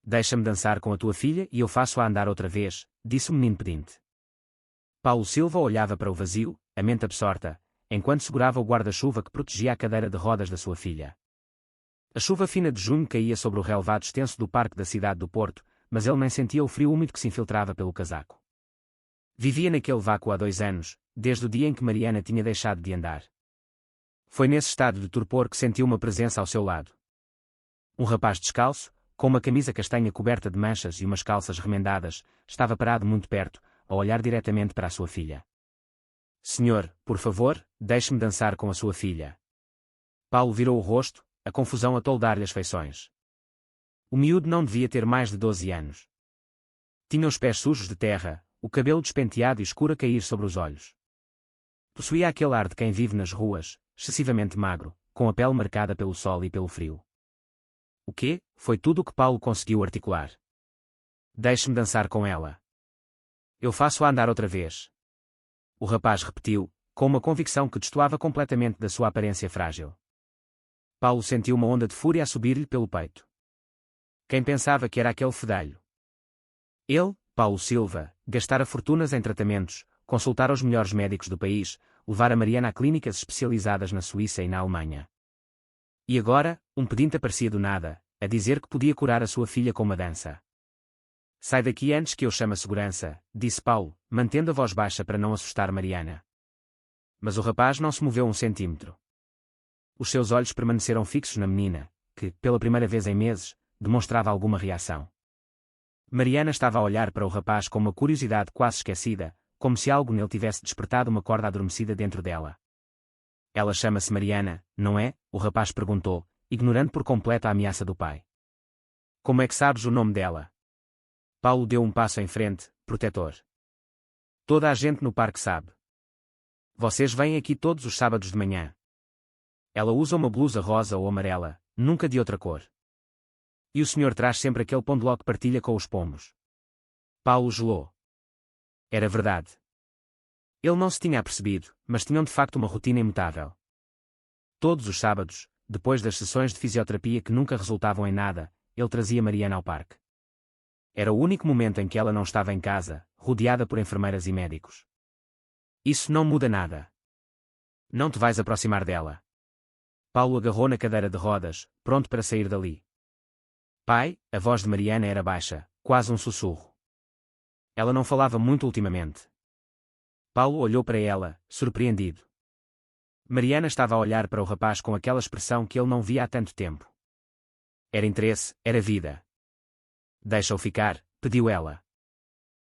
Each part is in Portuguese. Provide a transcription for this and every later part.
deixa-me dançar com a tua filha e eu faço-a andar outra vez, disse o menino pedinte. Paulo Silva olhava para o vazio, a mente absorta, enquanto segurava o guarda-chuva que protegia a cadeira de rodas da sua filha. A chuva fina de junho caía sobre o relvado extenso do parque da cidade do Porto, mas ele nem sentia o frio úmido que se infiltrava pelo casaco. Vivia naquele vácuo há 2 anos, desde o dia em que Mariana tinha deixado de andar. Foi nesse estado de torpor que sentiu uma presença ao seu lado. Um rapaz descalço, com uma camisa castanha coberta de manchas e umas calças remendadas, estava parado muito perto, a olhar diretamente para a sua filha. Senhor, por favor, deixe-me dançar com a sua filha. Paulo virou o rosto, a confusão a toldar-lhe as feições. O miúdo não devia ter mais de 12 anos. Tinha os pés sujos de terra, o cabelo despenteado e escuro a cair sobre os olhos. Possuía aquele ar de quem vive nas ruas, excessivamente magro, com a pele marcada pelo sol e pelo frio. O quê? Foi tudo o que Paulo conseguiu articular. Deixe-me dançar com ela. Eu faço-a andar outra vez. O rapaz repetiu, com uma convicção que destoava completamente da sua aparência frágil. Paulo sentiu uma onda de fúria a subir-lhe pelo peito. Quem pensava que era aquele fedelho? Ele, Paulo Silva, gastara fortunas em tratamentos, consultara os melhores médicos do país, levara Mariana a clínicas especializadas na Suíça e na Alemanha. E agora, um pedinte aparecia do nada, a dizer que podia curar a sua filha com uma dança. Sai daqui antes que eu chame a segurança, disse Paulo, mantendo a voz baixa para não assustar Mariana. Mas o rapaz não se moveu um centímetro. Os seus olhos permaneceram fixos na menina, que, pela primeira vez em meses, demonstrava alguma reação. Mariana estava a olhar para o rapaz com uma curiosidade quase esquecida, como se algo nele tivesse despertado uma corda adormecida dentro dela. Ela chama-se Mariana, não é? O rapaz perguntou, ignorando por completo a ameaça do pai. Como é que sabes o nome dela? Paulo deu um passo em frente, protetor. Toda a gente no parque sabe. Vocês vêm aqui todos os sábados de manhã. Ela usa uma blusa rosa ou amarela, nunca de outra cor. E o senhor traz sempre aquele pão de ló que partilha com os pombos. Paulo gelou. Era verdade. Ele não se tinha apercebido, mas tinham de facto uma rotina imutável. Todos os sábados, depois das sessões de fisioterapia que nunca resultavam em nada, ele trazia Mariana ao parque. Era o único momento em que ela não estava em casa, rodeada por enfermeiras e médicos. Isso não muda nada. Não te vais aproximar dela. Paulo agarrou na cadeira de rodas, pronto para sair dali. Pai, a voz de Mariana era baixa, quase um sussurro. Ela não falava muito ultimamente. Paulo olhou para ela, surpreendido. Mariana estava a olhar para o rapaz com aquela expressão que ele não via há tanto tempo. Era interesse, era vida. Deixa-o ficar, pediu ela.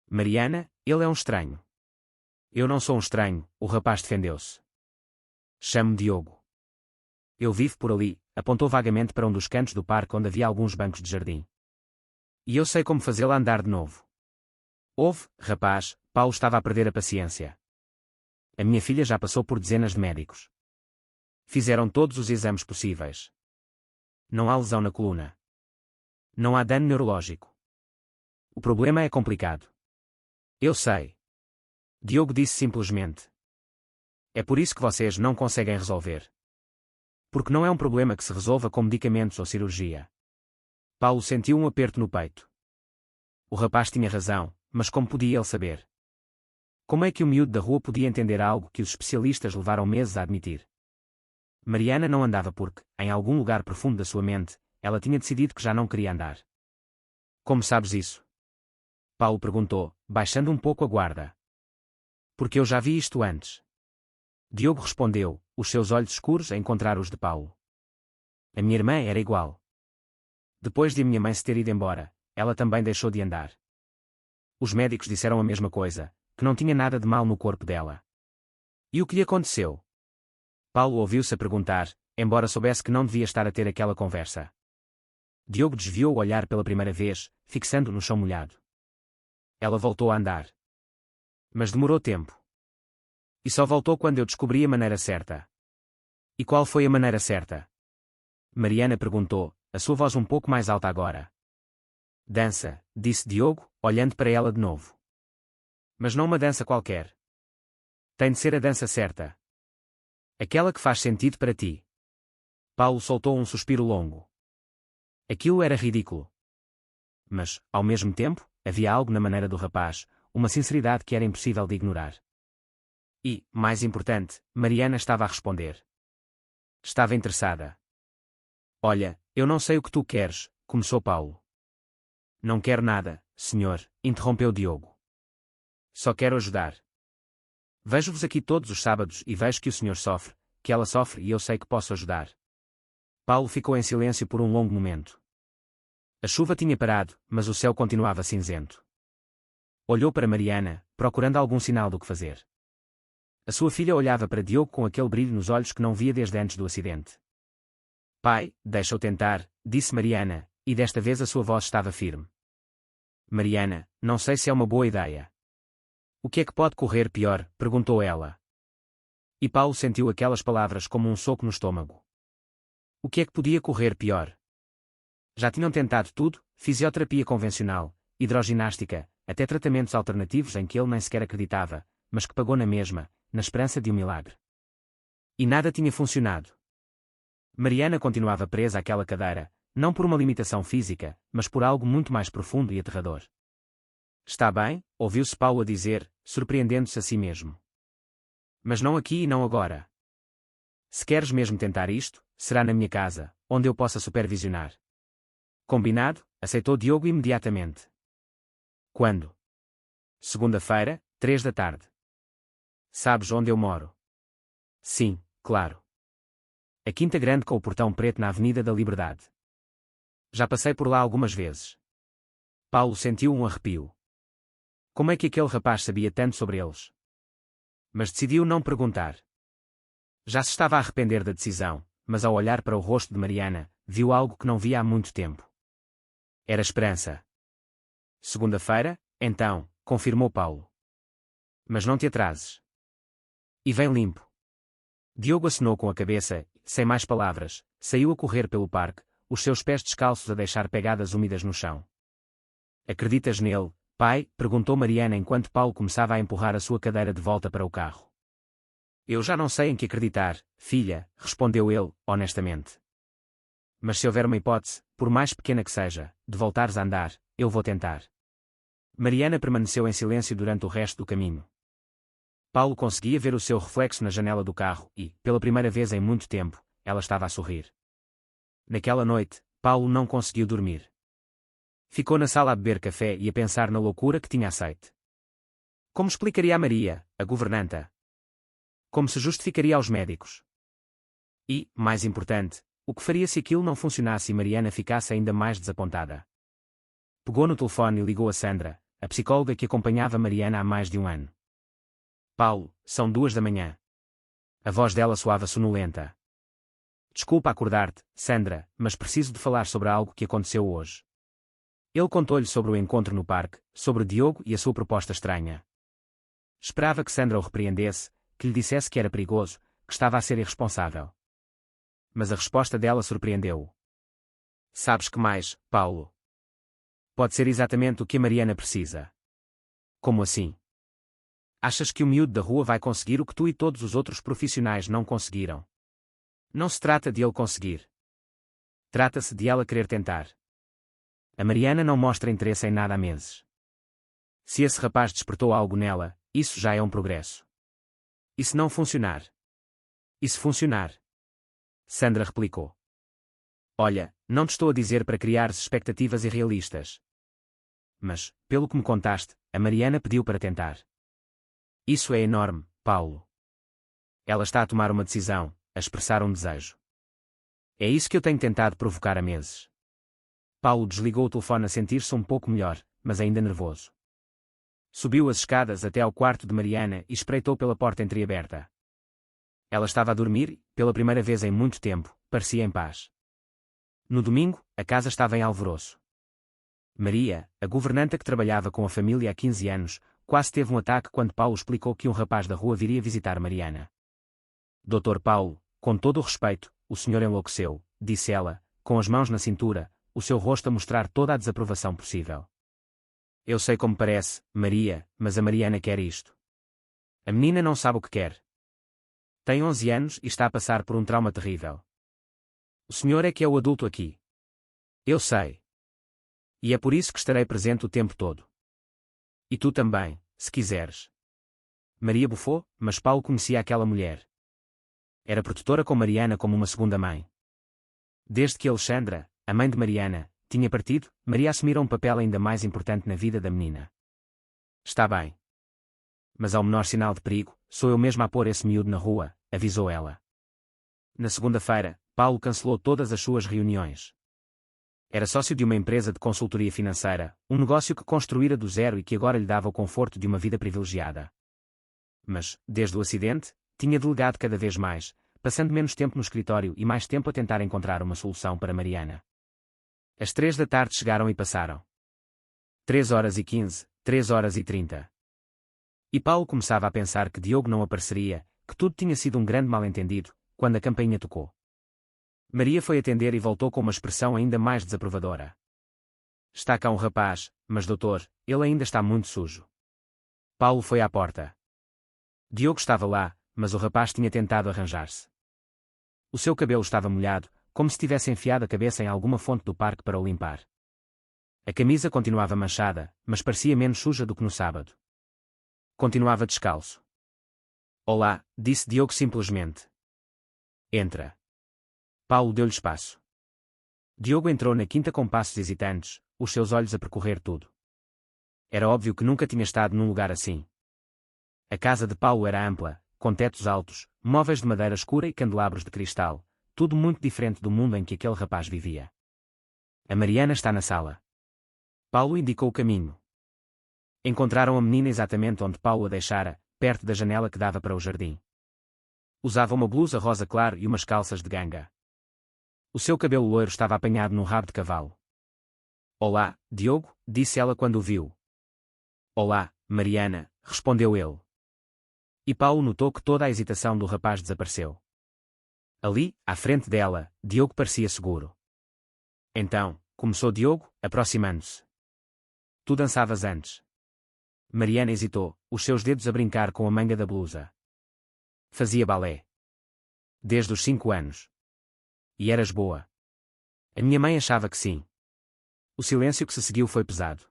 Mariana, ele é um estranho. Eu não sou um estranho, o rapaz defendeu-se. Chamo-me Diogo. Eu vivo por ali, apontou vagamente para um dos cantos do parque onde havia alguns bancos de jardim. E eu sei como fazê-la andar de novo. Ouve, rapaz, Paulo estava a perder a paciência. A minha filha já passou por dezenas de médicos. Fizeram todos os exames possíveis. Não há lesão na coluna. Não há dano neurológico. O problema é complicado. Eu sei. Diogo disse simplesmente. É por isso que vocês não conseguem resolver. Porque não é um problema que se resolva com medicamentos ou cirurgia. Paulo sentiu um aperto no peito. O rapaz tinha razão, mas como podia ele saber? Como é que o miúdo da rua podia entender algo que os especialistas levaram meses a admitir? Mariana não andava porque, em algum lugar profundo da sua mente, ela tinha decidido que já não queria andar. Como sabes isso? Paulo perguntou, baixando um pouco a guarda. Porque eu já vi isto antes. Diogo respondeu, os seus olhos escuros a encontrar os de Paulo. A minha irmã era igual. Depois de a minha mãe se ter ido embora, ela também deixou de andar. Os médicos disseram a mesma coisa, que não tinha nada de mal no corpo dela. E o que lhe aconteceu? Paulo ouviu-se a perguntar, embora soubesse que não devia estar a ter aquela conversa. Diogo desviou o olhar pela primeira vez, fixando no chão molhado. Ela voltou a andar. Mas demorou tempo. E só voltou quando eu descobri a maneira certa. E qual foi a maneira certa? Mariana perguntou, a sua voz um pouco mais alta agora. Dança, disse Diogo, olhando para ela de novo. Mas não uma dança qualquer. Tem de ser a dança certa. Aquela que faz sentido para ti. Paulo soltou um suspiro longo. Aquilo era ridículo. Mas, ao mesmo tempo, havia algo na maneira do rapaz, uma sinceridade que era impossível de ignorar. E, mais importante, Mariana estava a responder. Estava interessada. Olha, eu não sei o que tu queres, começou Paulo. Não quero nada, senhor, interrompeu Diogo. Só quero ajudar. Vejo-vos aqui todos os sábados e vejo que o senhor sofre, que ela sofre e eu sei que posso ajudar. Paulo ficou em silêncio por um longo momento. A chuva tinha parado, mas o céu continuava cinzento. Olhou para Mariana, procurando algum sinal do que fazer. A sua filha olhava para Diogo com aquele brilho nos olhos que não via desde antes do acidente. Pai, deixa-o tentar, disse Mariana, e desta vez a sua voz estava firme. Mariana, não sei se é uma boa ideia. O que é que pode correr pior? Perguntou ela. E Paulo sentiu aquelas palavras como um soco no estômago. O que é que podia correr pior? Já tinham tentado tudo, fisioterapia convencional, hidroginástica, até tratamentos alternativos em que ele nem sequer acreditava, mas que pagou na mesma, na esperança de um milagre. E nada tinha funcionado. Mariana continuava presa àquela cadeira, não por uma limitação física, mas por algo muito mais profundo e aterrador. Está bem, ouviu-se Paulo a dizer, surpreendendo-se a si mesmo. Mas não aqui e não agora. Se queres mesmo tentar isto, será na minha casa, onde eu possa supervisionar. Combinado, aceitou Diogo imediatamente. Quando? Segunda-feira, 3 da tarde. Sabes onde eu moro? Sim, claro. A Quinta Grande com o portão preto na Avenida da Liberdade. Já passei por lá algumas vezes. Paulo sentiu um arrepio. Como é que aquele rapaz sabia tanto sobre eles? Mas decidiu não perguntar. Já se estava a arrepender da decisão, mas ao olhar para o rosto de Mariana, viu algo que não via há muito tempo. Era esperança. Segunda-feira, então, confirmou Paulo. Mas não te atrases. E vem limpo. Diogo acenou com a cabeça, sem mais palavras, saiu a correr pelo parque, os seus pés descalços a deixar pegadas úmidas no chão. Acreditas nele, pai? Perguntou Mariana enquanto Paulo começava a empurrar a sua cadeira de volta para o carro. Eu já não sei em que acreditar, filha, respondeu ele, honestamente. Mas se houver uma hipótese, por mais pequena que seja, de voltares a andar, eu vou tentar. Mariana permaneceu em silêncio durante o resto do caminho. Paulo conseguia ver o seu reflexo na janela do carro e, pela primeira vez em muito tempo, ela estava a sorrir. Naquela noite, Paulo não conseguiu dormir. Ficou na sala a beber café e a pensar na loucura que tinha aceito. Como explicaria a Maria, a governanta? Como se justificaria aos médicos? E, mais importante, o que faria se aquilo não funcionasse e Mariana ficasse ainda mais desapontada? Pegou no telefone e ligou a Sandra, a psicóloga que acompanhava Mariana há mais de um ano. Paulo, são 2 da manhã. A voz dela soava sonolenta. Desculpa acordar-te, Sandra, mas preciso de falar sobre algo que aconteceu hoje. Ele contou-lhe sobre o encontro no parque, sobre Diogo e a sua proposta estranha. Esperava que Sandra o repreendesse, que lhe dissesse que era perigoso, que estava a ser irresponsável. Mas a resposta dela surpreendeu-o. Sabes que mais, Paulo? Pode ser exatamente o que a Mariana precisa. Como assim? Achas que o miúdo da rua vai conseguir o que tu e todos os outros profissionais não conseguiram? Não se trata de ele conseguir. Trata-se de ela querer tentar. A Mariana não mostra interesse em nada há meses. Se esse rapaz despertou algo nela, isso já é um progresso. E se não funcionar? E se funcionar? Sandra replicou. Olha, não te estou a dizer para criares expectativas irrealistas. Mas, pelo que me contaste, a Mariana pediu para tentar. Isso é enorme, Paulo. Ela está a tomar uma decisão, a expressar um desejo. É isso que eu tenho tentado provocar há meses. Paulo desligou o telefone a sentir-se um pouco melhor, mas ainda nervoso. Subiu as escadas até ao quarto de Mariana e espreitou pela porta entreaberta. Ela estava a dormir e, pela primeira vez em muito tempo, parecia em paz. No domingo, a casa estava em alvoroço. Maria, a governanta que trabalhava com a família há 15 anos, quase teve um ataque quando Paulo explicou que um rapaz da rua viria visitar Mariana. Doutor Paulo, com todo o respeito, o senhor enlouqueceu, disse ela, com as mãos na cintura, o seu rosto a mostrar toda a desaprovação possível. Eu sei como parece, Maria, mas a Mariana quer isto. A menina não sabe o que quer. Tem 11 anos e está a passar por um trauma terrível. O senhor é que é o adulto aqui. Eu sei. E é por isso que estarei presente o tempo todo. E tu também, se quiseres. Maria bufou, mas Paulo conhecia aquela mulher. Era protetora com Mariana como uma segunda mãe. Desde que Alexandra, a mãe de Mariana, tinha partido, Maria assumira um papel ainda mais importante na vida da menina. Está bem. Mas ao menor sinal de perigo, sou eu mesma a pôr esse miúdo na rua, avisou ela. Na segunda-feira, Paulo cancelou todas as suas reuniões. Era sócio de uma empresa de consultoria financeira, um negócio que construíra do zero e que agora lhe dava o conforto de uma vida privilegiada. Mas, desde o acidente, tinha delegado cada vez mais, passando menos tempo no escritório e mais tempo a tentar encontrar uma solução para Mariana. As 3 da tarde chegaram e passaram. 3h15, 3h30. E Paulo começava a pensar que Diogo não apareceria, que tudo tinha sido um grande mal-entendido, quando a campainha tocou. Maria foi atender e voltou com uma expressão ainda mais desaprovadora. Está cá um rapaz, mas doutor, ele ainda está muito sujo. Paulo foi à porta. Diogo estava lá, mas o rapaz tinha tentado arranjar-se. O seu cabelo estava molhado, como se tivesse enfiado a cabeça em alguma fonte do parque para o limpar. A camisa continuava manchada, mas parecia menos suja do que no sábado. Continuava descalço. Olá, disse Diogo simplesmente. Entra. Paulo deu-lhe espaço. Diogo entrou na quinta com passos hesitantes, os seus olhos a percorrer tudo. Era óbvio que nunca tinha estado num lugar assim. A casa de Paulo era ampla, com tetos altos, móveis de madeira escura e candelabros de cristal, tudo muito diferente do mundo em que aquele rapaz vivia. A Mariana está na sala. Paulo indicou o caminho. Encontraram a menina exatamente onde Paulo a deixara, perto da janela que dava para o jardim. Usava uma blusa rosa claro e umas calças de ganga. O seu cabelo loiro estava apanhado num rabo de cavalo. Olá, Diogo, disse ela quando o viu. Olá, Mariana, respondeu ele. E Paulo notou que toda a hesitação do rapaz desapareceu. Ali, à frente dela, Diogo parecia seguro. Então, começou Diogo, aproximando-se. Tu dançavas antes. Mariana hesitou, os seus dedos a brincar com a manga da blusa. Fazia balé. Desde os 5 anos. E eras boa. A minha mãe achava que sim. O silêncio que se seguiu foi pesado.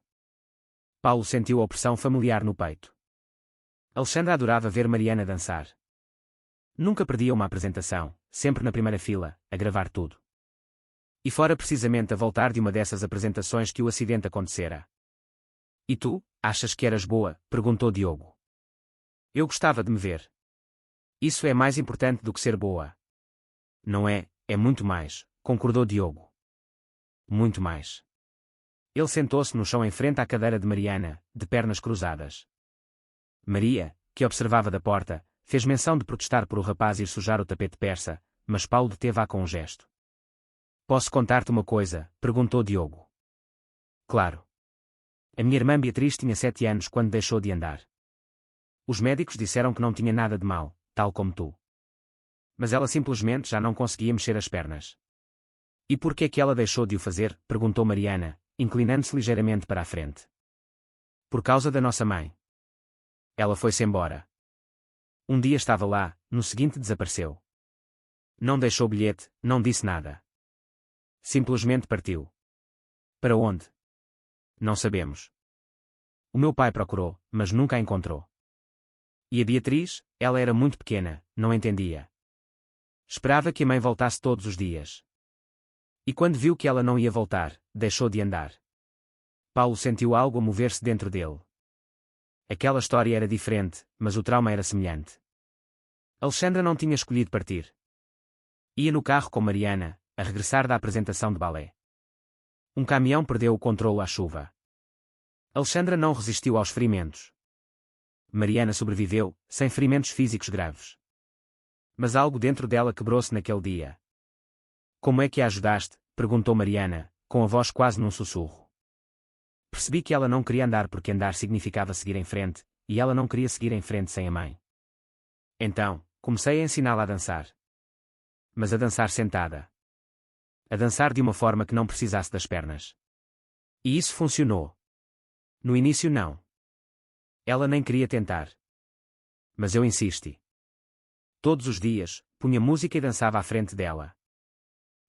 Paulo sentiu a opressão familiar no peito. Alexandra adorava ver Mariana dançar. Nunca perdia uma apresentação, sempre na primeira fila, a gravar tudo. E fora precisamente a voltar de uma dessas apresentações que o acidente acontecera. E tu, achas que eras boa? Perguntou Diogo. Eu gostava de me ver. Isso é mais importante do que ser boa. Não é, é muito mais, concordou Diogo. Muito mais. Ele sentou-se no chão em frente à cadeira de Mariana, de pernas cruzadas. Maria, que observava da porta, fez menção de protestar por o rapaz ir sujar o tapete persa, mas Paulo deteve-a com um gesto. Posso contar-te uma coisa? Perguntou Diogo. Claro. A minha irmã Beatriz tinha 7 anos quando deixou de andar. Os médicos disseram que não tinha nada de mal, tal como tu. Mas ela simplesmente já não conseguia mexer as pernas. E por que é que ela deixou de o fazer? Perguntou Mariana, inclinando-se ligeiramente para a frente. Por causa da nossa mãe. Ela foi-se embora. Um dia estava lá, no seguinte desapareceu. Não deixou bilhete, não disse nada. Simplesmente partiu. Para onde? Não sabemos. O meu pai procurou, mas nunca a encontrou. E a Beatriz, ela era muito pequena, não entendia. Esperava que a mãe voltasse todos os dias. E quando viu que ela não ia voltar, deixou de andar. Paulo sentiu algo a mover-se dentro dele. Aquela história era diferente, mas o trauma era semelhante. Alexandra não tinha escolhido partir. Ia no carro com Mariana, a regressar da apresentação de balé. Um caminhão perdeu o controlo à chuva. Alexandra não resistiu aos ferimentos. Mariana sobreviveu, sem ferimentos físicos graves. Mas algo dentro dela quebrou-se naquele dia. Como é que a ajudaste? Perguntou Mariana, com a voz quase num sussurro. Percebi que ela não queria andar porque andar significava seguir em frente, e ela não queria seguir em frente sem a mãe. Então, comecei a ensiná-la a dançar. Mas a dançar sentada. A dançar de uma forma que não precisasse das pernas. E isso funcionou. No início não. Ela nem queria tentar. Mas eu insisti. Todos os dias, punha música e dançava à frente dela.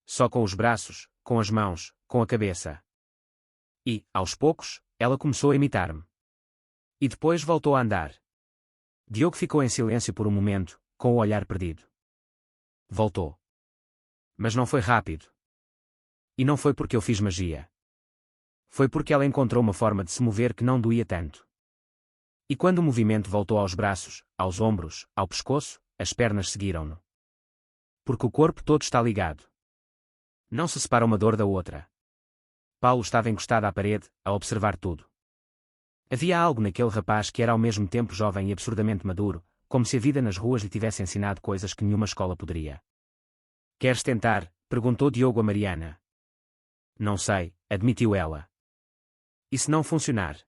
Só com os braços, com as mãos, com a cabeça. E, aos poucos, ela começou a imitar-me. E depois voltou a andar. Diogo ficou em silêncio por um momento, com o olhar perdido. Voltou. Mas não foi rápido. E não foi porque eu fiz magia. Foi porque ela encontrou uma forma de se mover que não doía tanto. E quando o movimento voltou aos braços, aos ombros, ao pescoço, as pernas seguiram-no. Porque o corpo todo está ligado. Não se separa uma dor da outra. Paulo estava encostado à parede, a observar tudo. Havia algo naquele rapaz que era ao mesmo tempo jovem e absurdamente maduro, como se a vida nas ruas lhe tivesse ensinado coisas que nenhuma escola poderia. Queres tentar? Perguntou Diogo a Mariana. Não sei, admitiu ela. E se não funcionar?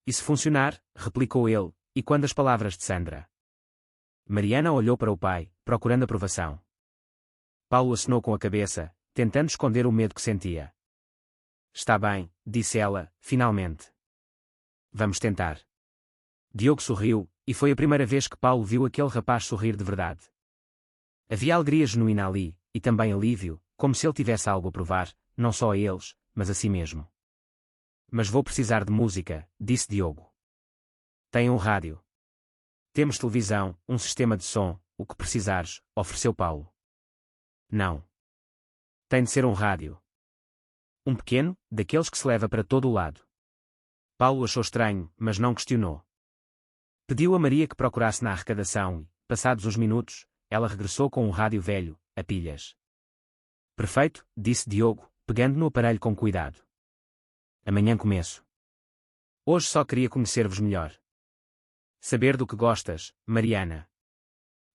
E se funcionar? Replicou ele, e quando as palavras de Sandra? Mariana olhou para o pai, procurando aprovação. Paulo acenou com a cabeça, tentando esconder o medo que sentia. Está bem, disse ela, finalmente. Vamos tentar. Diogo sorriu, e foi a primeira vez que Paulo viu aquele rapaz sorrir de verdade. Havia alegria genuína ali, e também alívio, como se ele tivesse algo a provar, não só a eles, mas a si mesmo. Mas vou precisar de música, disse Diogo. Tem um rádio. Temos televisão, um sistema de som, o que precisares, ofereceu Paulo. Não. Tem de ser um rádio. Um pequeno, daqueles que se leva para todo o lado. Paulo achou estranho, mas não questionou. Pediu a Maria que procurasse na arrecadação e, passados uns minutos, ela regressou com um rádio velho, a pilhas. Perfeito, disse Diogo, pegando no aparelho com cuidado. Amanhã começo. Hoje só queria conhecer-vos melhor. Saber do que gostas, Mariana.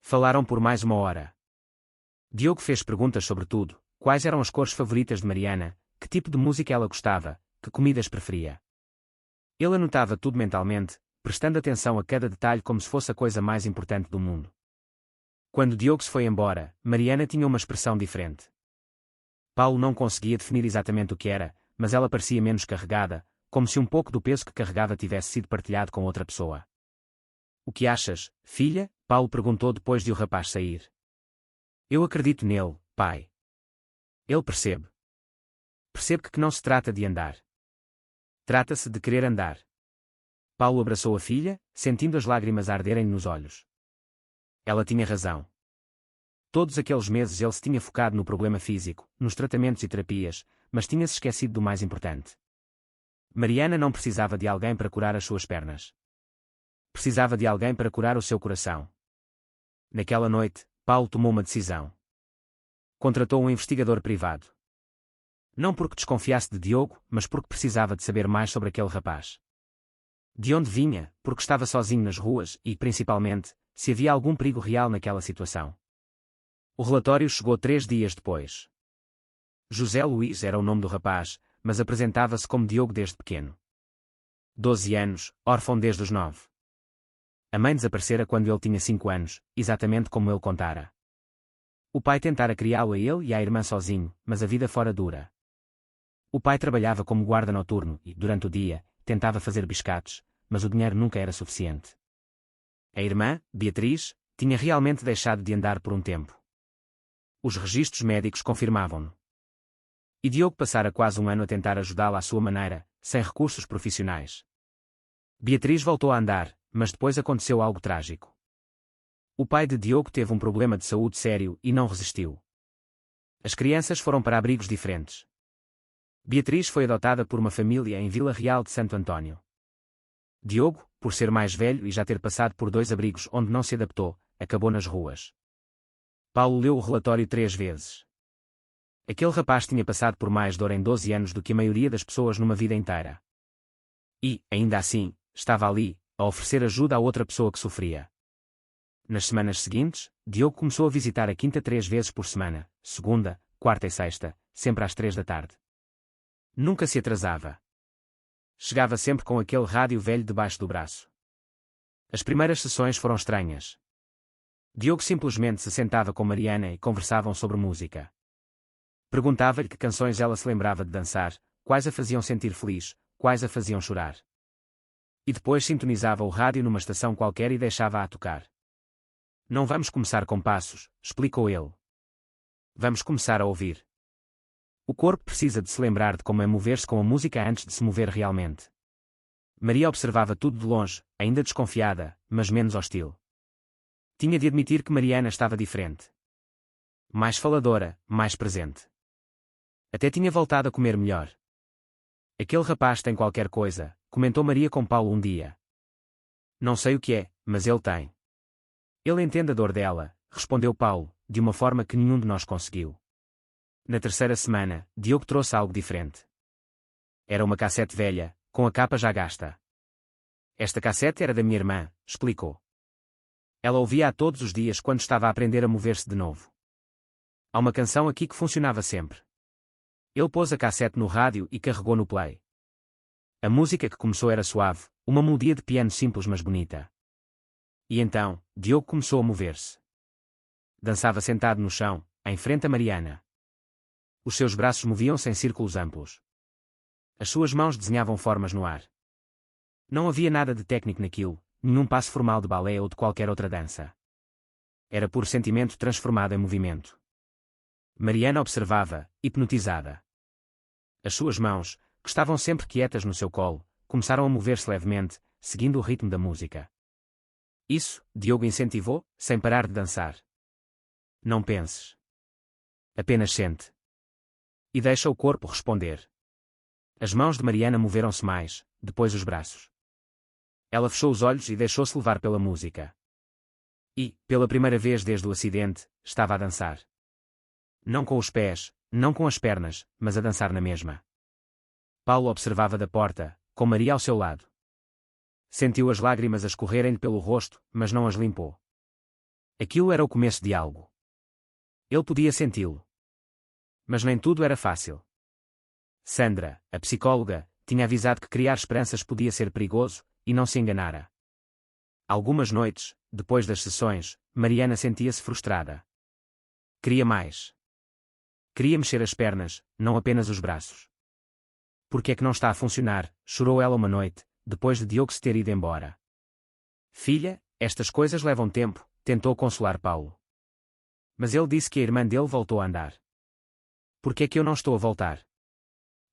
Falaram por mais uma hora. Diogo fez perguntas sobre tudo, quais eram as cores favoritas de Mariana, que tipo de música ela gostava, que comidas preferia. Ele anotava tudo mentalmente, prestando atenção a cada detalhe como se fosse a coisa mais importante do mundo. Quando Diogo se foi embora, Mariana tinha uma expressão diferente. Paulo não conseguia definir exatamente o que era, mas ela parecia menos carregada, como se um pouco do peso que carregava tivesse sido partilhado com outra pessoa. O que achas, filha? Paulo perguntou depois de o rapaz sair. Eu acredito nele, pai. Ele percebe. Percebe que não se trata de andar. Trata-se de querer andar. Paulo abraçou a filha, sentindo as lágrimas arderem nos olhos. Ela tinha razão. Todos aqueles meses ele se tinha focado no problema físico, nos tratamentos e terapias, mas tinha-se esquecido do mais importante. Mariana não precisava de alguém para curar as suas pernas. Precisava de alguém para curar o seu coração. Naquela noite, Paulo tomou uma decisão. Contratou um investigador privado. Não porque desconfiasse de Diogo, mas porque precisava de saber mais sobre aquele rapaz. De onde vinha, porque estava sozinho nas ruas e, principalmente, se havia algum perigo real naquela situação. O relatório chegou 3 dias depois. José Luís era o nome do rapaz, mas apresentava-se como Diogo desde pequeno. 12 anos, órfão desde os 9. A mãe desaparecera quando ele tinha 5 anos, exatamente como ele contara. O pai tentara criá-lo a ele e à irmã sozinho, mas a vida fora dura. O pai trabalhava como guarda noturno e, durante o dia, tentava fazer biscates, mas o dinheiro nunca era suficiente. A irmã, Beatriz, tinha realmente deixado de andar por um tempo. Os registros médicos confirmavam-no. E Diogo passara quase um ano a tentar ajudá-la à sua maneira, sem recursos profissionais. Beatriz voltou a andar, mas depois aconteceu algo trágico. O pai de Diogo teve um problema de saúde sério e não resistiu. As crianças foram para abrigos diferentes. Beatriz foi adotada por uma família em Vila Real de Santo António. Diogo, por ser mais velho e já ter passado por 2 abrigos onde não se adaptou, acabou nas ruas. Paulo leu o relatório 3 vezes. Aquele rapaz tinha passado por mais dor em 12 anos do que a maioria das pessoas numa vida inteira. E, ainda assim, estava ali, a oferecer ajuda a outra pessoa que sofria. Nas semanas seguintes, Diogo começou a visitar a quinta 3 vezes por semana, segunda, quarta e sexta, sempre às 3 da tarde. Nunca se atrasava. Chegava sempre com aquele rádio velho debaixo do braço. As primeiras sessões foram estranhas. Diogo simplesmente se sentava com Mariana e conversavam sobre música. Perguntava-lhe que canções ela se lembrava de dançar, quais a faziam sentir feliz, quais a faziam chorar. E depois sintonizava o rádio numa estação qualquer e deixava-a tocar. Não vamos começar com passos, explicou ele. Vamos começar a ouvir. O corpo precisa de se lembrar de como é mover-se com a música antes de se mover realmente. Maria observava tudo de longe, ainda desconfiada, mas menos hostil. Tinha de admitir que Mariana estava diferente. Mais faladora, mais presente. Até tinha voltado a comer melhor. Aquele rapaz tem qualquer coisa, comentou Maria com Paulo um dia. Não sei o que é, mas ele tem. Ele entende a dor dela, respondeu Paulo, de uma forma que nenhum de nós conseguiu. Na terceira semana, Diogo trouxe algo diferente. Era uma cassete velha, com a capa já gasta. Esta cassete era da minha irmã, explicou. Ela ouvia-a todos os dias quando estava a aprender a mover-se de novo. Há uma canção aqui que funcionava sempre. Ele pôs a cassete no rádio e carregou no play. A música que começou era suave, uma melodia de piano simples mas bonita. E então, Diogo começou a mover-se. Dançava sentado no chão, em frente a Mariana. Os seus braços moviam-se em círculos amplos. As suas mãos desenhavam formas no ar. Não havia nada de técnico naquilo, nenhum passo formal de balé ou de qualquer outra dança. Era puro sentimento transformado em movimento. Mariana observava, hipnotizada. As suas mãos, que estavam sempre quietas no seu colo, começaram a mover-se levemente, seguindo o ritmo da música. Isso, Diogo incentivou, sem parar de dançar. Não penses. Apenas sente. E deixa o corpo responder. As mãos de Mariana moveram-se mais, depois os braços. Ela fechou os olhos e deixou-se levar pela música. E, pela primeira vez desde o acidente, estava a dançar. Não com os pés, não com as pernas, mas a dançar na mesma. Paulo observava da porta, com Maria ao seu lado. Sentiu as lágrimas a escorrerem-lhe pelo rosto, mas não as limpou. Aquilo era o começo de algo. Ele podia senti-lo. Mas nem tudo era fácil. Sandra, a psicóloga, tinha avisado que criar esperanças podia ser perigoso, e não se enganara. Algumas noites, depois das sessões, Mariana sentia-se frustrada. Queria mais. Queria mexer as pernas, não apenas os braços. Por que é que não está a funcionar? Chorou ela uma noite, depois de Diogo se ter ido embora. Filha, estas coisas levam tempo, tentou consolar Paulo. Mas ele disse que a irmã dele voltou a andar. Por que é que eu não estou a voltar?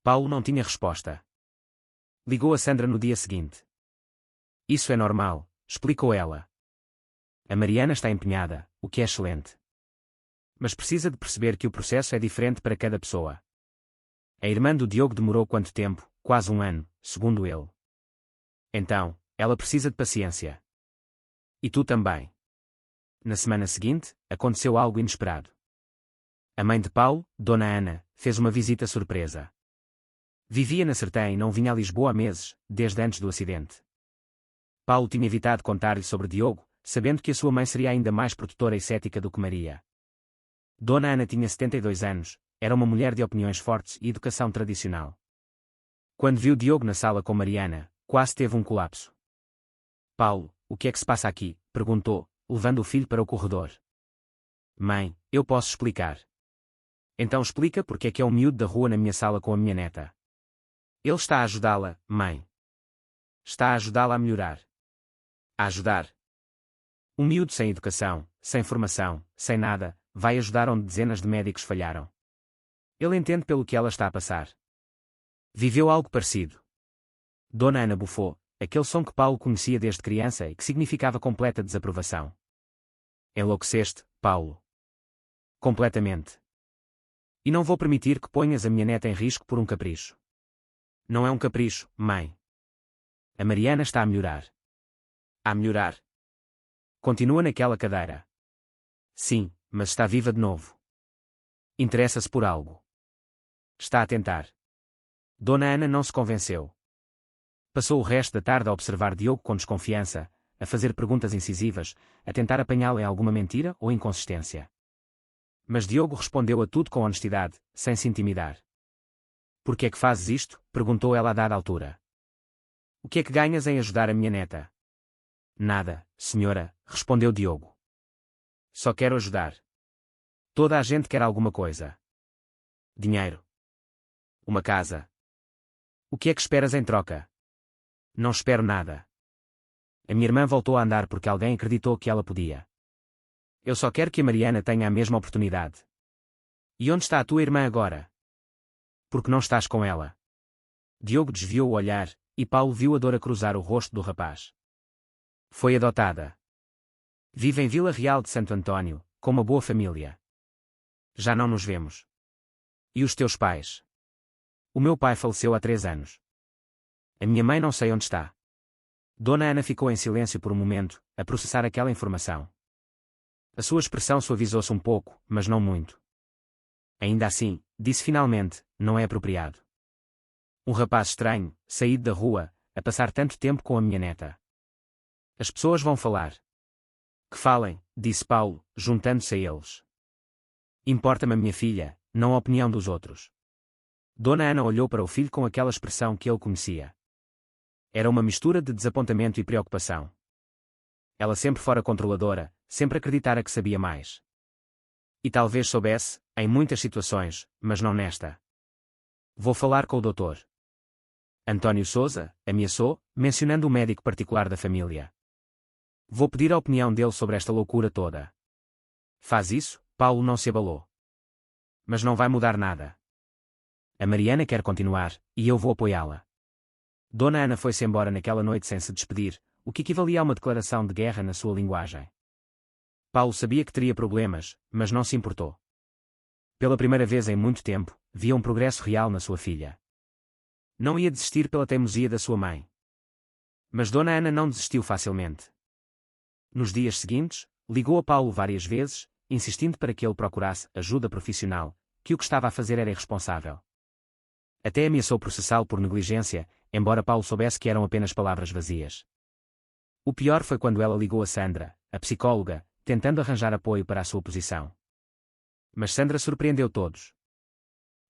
Paulo não tinha resposta. Ligou a Sandra no dia seguinte. Isso é normal, explicou ela. A Mariana está empenhada, o que é excelente. Mas precisa de perceber que o processo é diferente para cada pessoa. A irmã do Diogo demorou quanto tempo? Quase um ano, segundo ele. Então, ela precisa de paciência. E tu também. Na semana seguinte, aconteceu algo inesperado. A mãe de Paulo, Dona Ana, fez uma visita surpresa. Vivia na Sertã e não vinha a Lisboa há meses, desde antes do acidente. Paulo tinha evitado contar-lhe sobre Diogo, sabendo que a sua mãe seria ainda mais protetora e cética do que Maria. Dona Ana tinha 72 anos, era uma mulher de opiniões fortes e educação tradicional. Quando viu Diogo na sala com Mariana, quase teve um colapso. Paulo, o que é que se passa aqui? Perguntou, levando o filho para o corredor. Mãe, eu posso explicar. Então explica porque é que é um miúdo da rua na minha sala com a minha neta. Ele está a ajudá-la, mãe. Está a ajudá-la a melhorar. A ajudar. Um miúdo sem educação, sem formação, sem nada, vai ajudar onde dezenas de médicos falharam. Ele entende pelo que ela está a passar. Viveu algo parecido. Dona Ana bufou, aquele som que Paulo conhecia desde criança e que significava completa desaprovação. Enlouqueceste, Paulo. Completamente. E não vou permitir que ponhas a minha neta em risco por um capricho. Não é um capricho, mãe. A Mariana está a melhorar. A melhorar. Continua naquela cadeira. Sim, mas está viva de novo. Interessa-se por algo. Está a tentar. Dona Ana não se convenceu. Passou o resto da tarde a observar Diogo com desconfiança, a fazer perguntas incisivas, a tentar apanhá-lo em alguma mentira ou inconsistência. Mas Diogo respondeu a tudo com honestidade, sem se intimidar. Por que é que fazes isto? Perguntou ela a dada altura. O que é que ganhas em ajudar a minha neta? Nada, senhora, respondeu Diogo. Só quero ajudar. Toda a gente quer alguma coisa. Dinheiro. Uma casa. O que é que esperas em troca? Não espero nada. A minha irmã voltou a andar porque alguém acreditou que ela podia. Eu só quero que a Mariana tenha a mesma oportunidade. E onde está a tua irmã agora? Porque não estás com ela? Diogo desviou o olhar, e Paulo viu a dor a cruzar o rosto do rapaz. Foi adotada. Vive em Vila Real de Santo António, com uma boa família. Já não nos vemos. E os teus pais? O meu pai faleceu há 3 anos. A minha mãe não sei onde está. Dona Ana ficou em silêncio por um momento, a processar aquela informação. A sua expressão suavizou-se um pouco, mas não muito. Ainda assim, disse finalmente, não é apropriado. Um rapaz estranho, saído da rua, a passar tanto tempo com a minha neta. As pessoas vão falar. Que falem, disse Paulo, juntando-se a eles. Importa-me a minha filha, não a opinião dos outros. Dona Ana olhou para o filho com aquela expressão que ele conhecia. Era uma mistura de desapontamento e preocupação. Ela sempre fora controladora, sempre acreditara que sabia mais. E talvez soubesse, em muitas situações, mas não nesta. Vou falar com o doutor. António Sousa, ameaçou, mencionando o médico particular da família. Vou pedir a opinião dele sobre esta loucura toda. Faz isso, Paulo não se abalou. Mas não vai mudar nada. A Mariana quer continuar, e eu vou apoiá-la. Dona Ana foi-se embora naquela noite sem se despedir, o que equivalia a uma declaração de guerra na sua linguagem. Paulo sabia que teria problemas, mas não se importou. Pela primeira vez em muito tempo, via um progresso real na sua filha. Não ia desistir pela teimosia da sua mãe. Mas Dona Ana não desistiu facilmente. Nos dias seguintes, ligou a Paulo várias vezes, insistindo para que ele procurasse ajuda profissional, que o que estava a fazer era irresponsável. Até ameaçou processá-lo por negligência, embora Paulo soubesse que eram apenas palavras vazias. O pior foi quando ela ligou a Sandra, a psicóloga, tentando arranjar apoio para a sua posição. Mas Sandra surpreendeu todos.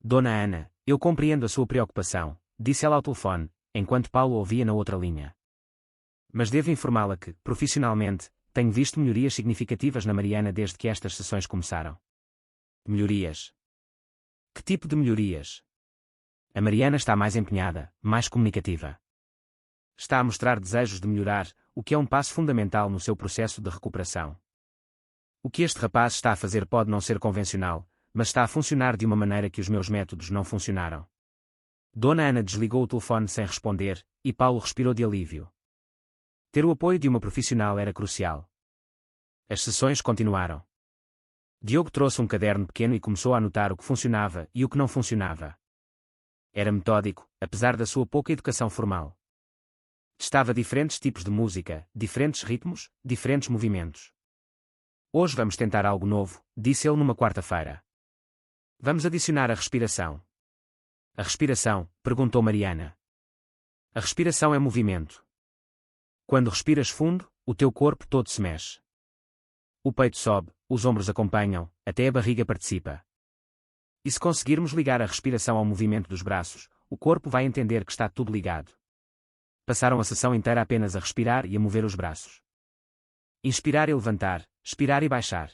Dona Ana, eu compreendo a sua preocupação, disse ela ao telefone, enquanto Paulo ouvia na outra linha. Mas devo informá-la que, profissionalmente, tenho visto melhorias significativas na Mariana desde que estas sessões começaram. Melhorias? Que tipo de melhorias? A Mariana está mais empenhada, mais comunicativa. Está a mostrar desejos de melhorar, o que é um passo fundamental no seu processo de recuperação. O que este rapaz está a fazer pode não ser convencional, mas está a funcionar de uma maneira que os meus métodos não funcionaram. Dona Ana desligou o telefone sem responder, e Paulo respirou de alívio. Ter o apoio de uma profissional era crucial. As sessões continuaram. Diogo trouxe um caderno pequeno e começou a anotar o que funcionava e o que não funcionava. Era metódico, apesar da sua pouca educação formal. Testava diferentes tipos de música, diferentes ritmos, diferentes movimentos. Hoje vamos tentar algo novo, disse ele numa quarta-feira. Vamos adicionar a respiração. A respiração? Perguntou Mariana. A respiração é movimento. Quando respiras fundo, o teu corpo todo se mexe. O peito sobe, os ombros acompanham, até a barriga participa. E se conseguirmos ligar a respiração ao movimento dos braços, o corpo vai entender que está tudo ligado. Passaram a sessão inteira apenas a respirar e a mover os braços. Inspirar e levantar, expirar e baixar.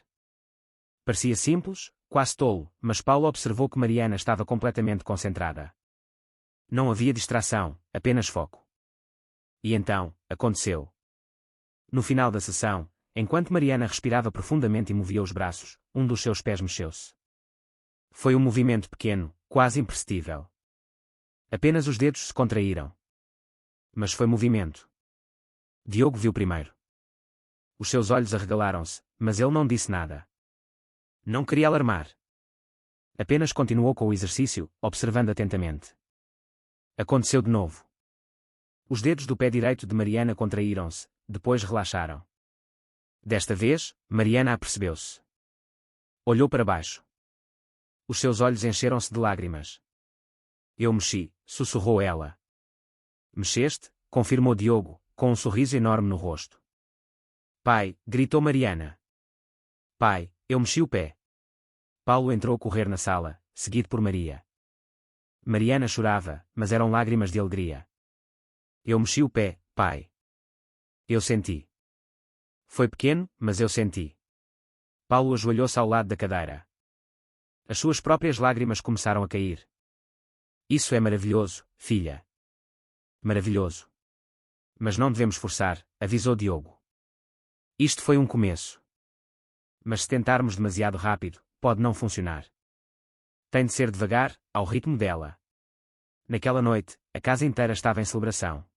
Parecia simples, quase tolo, mas Paulo observou que Mariana estava completamente concentrada. Não havia distração, apenas foco. E então, aconteceu. No final da sessão, enquanto Mariana respirava profundamente e movia os braços, um dos seus pés mexeu-se. Foi um movimento pequeno, quase imperceptível. Apenas os dedos se contraíram. Mas foi movimento. Diogo viu primeiro. Os seus olhos arregalaram-se, mas ele não disse nada. Não queria alarmar. Apenas continuou com o exercício, observando atentamente. Aconteceu de novo. Os dedos do pé direito de Mariana contraíram-se, depois relaxaram. Desta vez, Mariana apercebeu-se. Olhou para baixo. Os seus olhos encheram-se de lágrimas. Eu mexi, sussurrou ela. Mexeste? Confirmou Diogo, com um sorriso enorme no rosto. Pai, gritou Mariana. Pai, eu mexi o pé. Paulo entrou a correr na sala, seguido por Maria. Mariana chorava, mas eram lágrimas de alegria. Eu mexi o pé, pai. Eu senti. Foi pequeno, mas eu senti. Paulo ajoelhou-se ao lado da cadeira. As suas próprias lágrimas começaram a cair. Isso é maravilhoso, filha. Maravilhoso. Mas não devemos forçar, avisou Diogo. Isto foi um começo. Mas se tentarmos demasiado rápido, pode não funcionar. Tem de ser devagar, ao ritmo dela. Naquela noite, a casa inteira estava em celebração.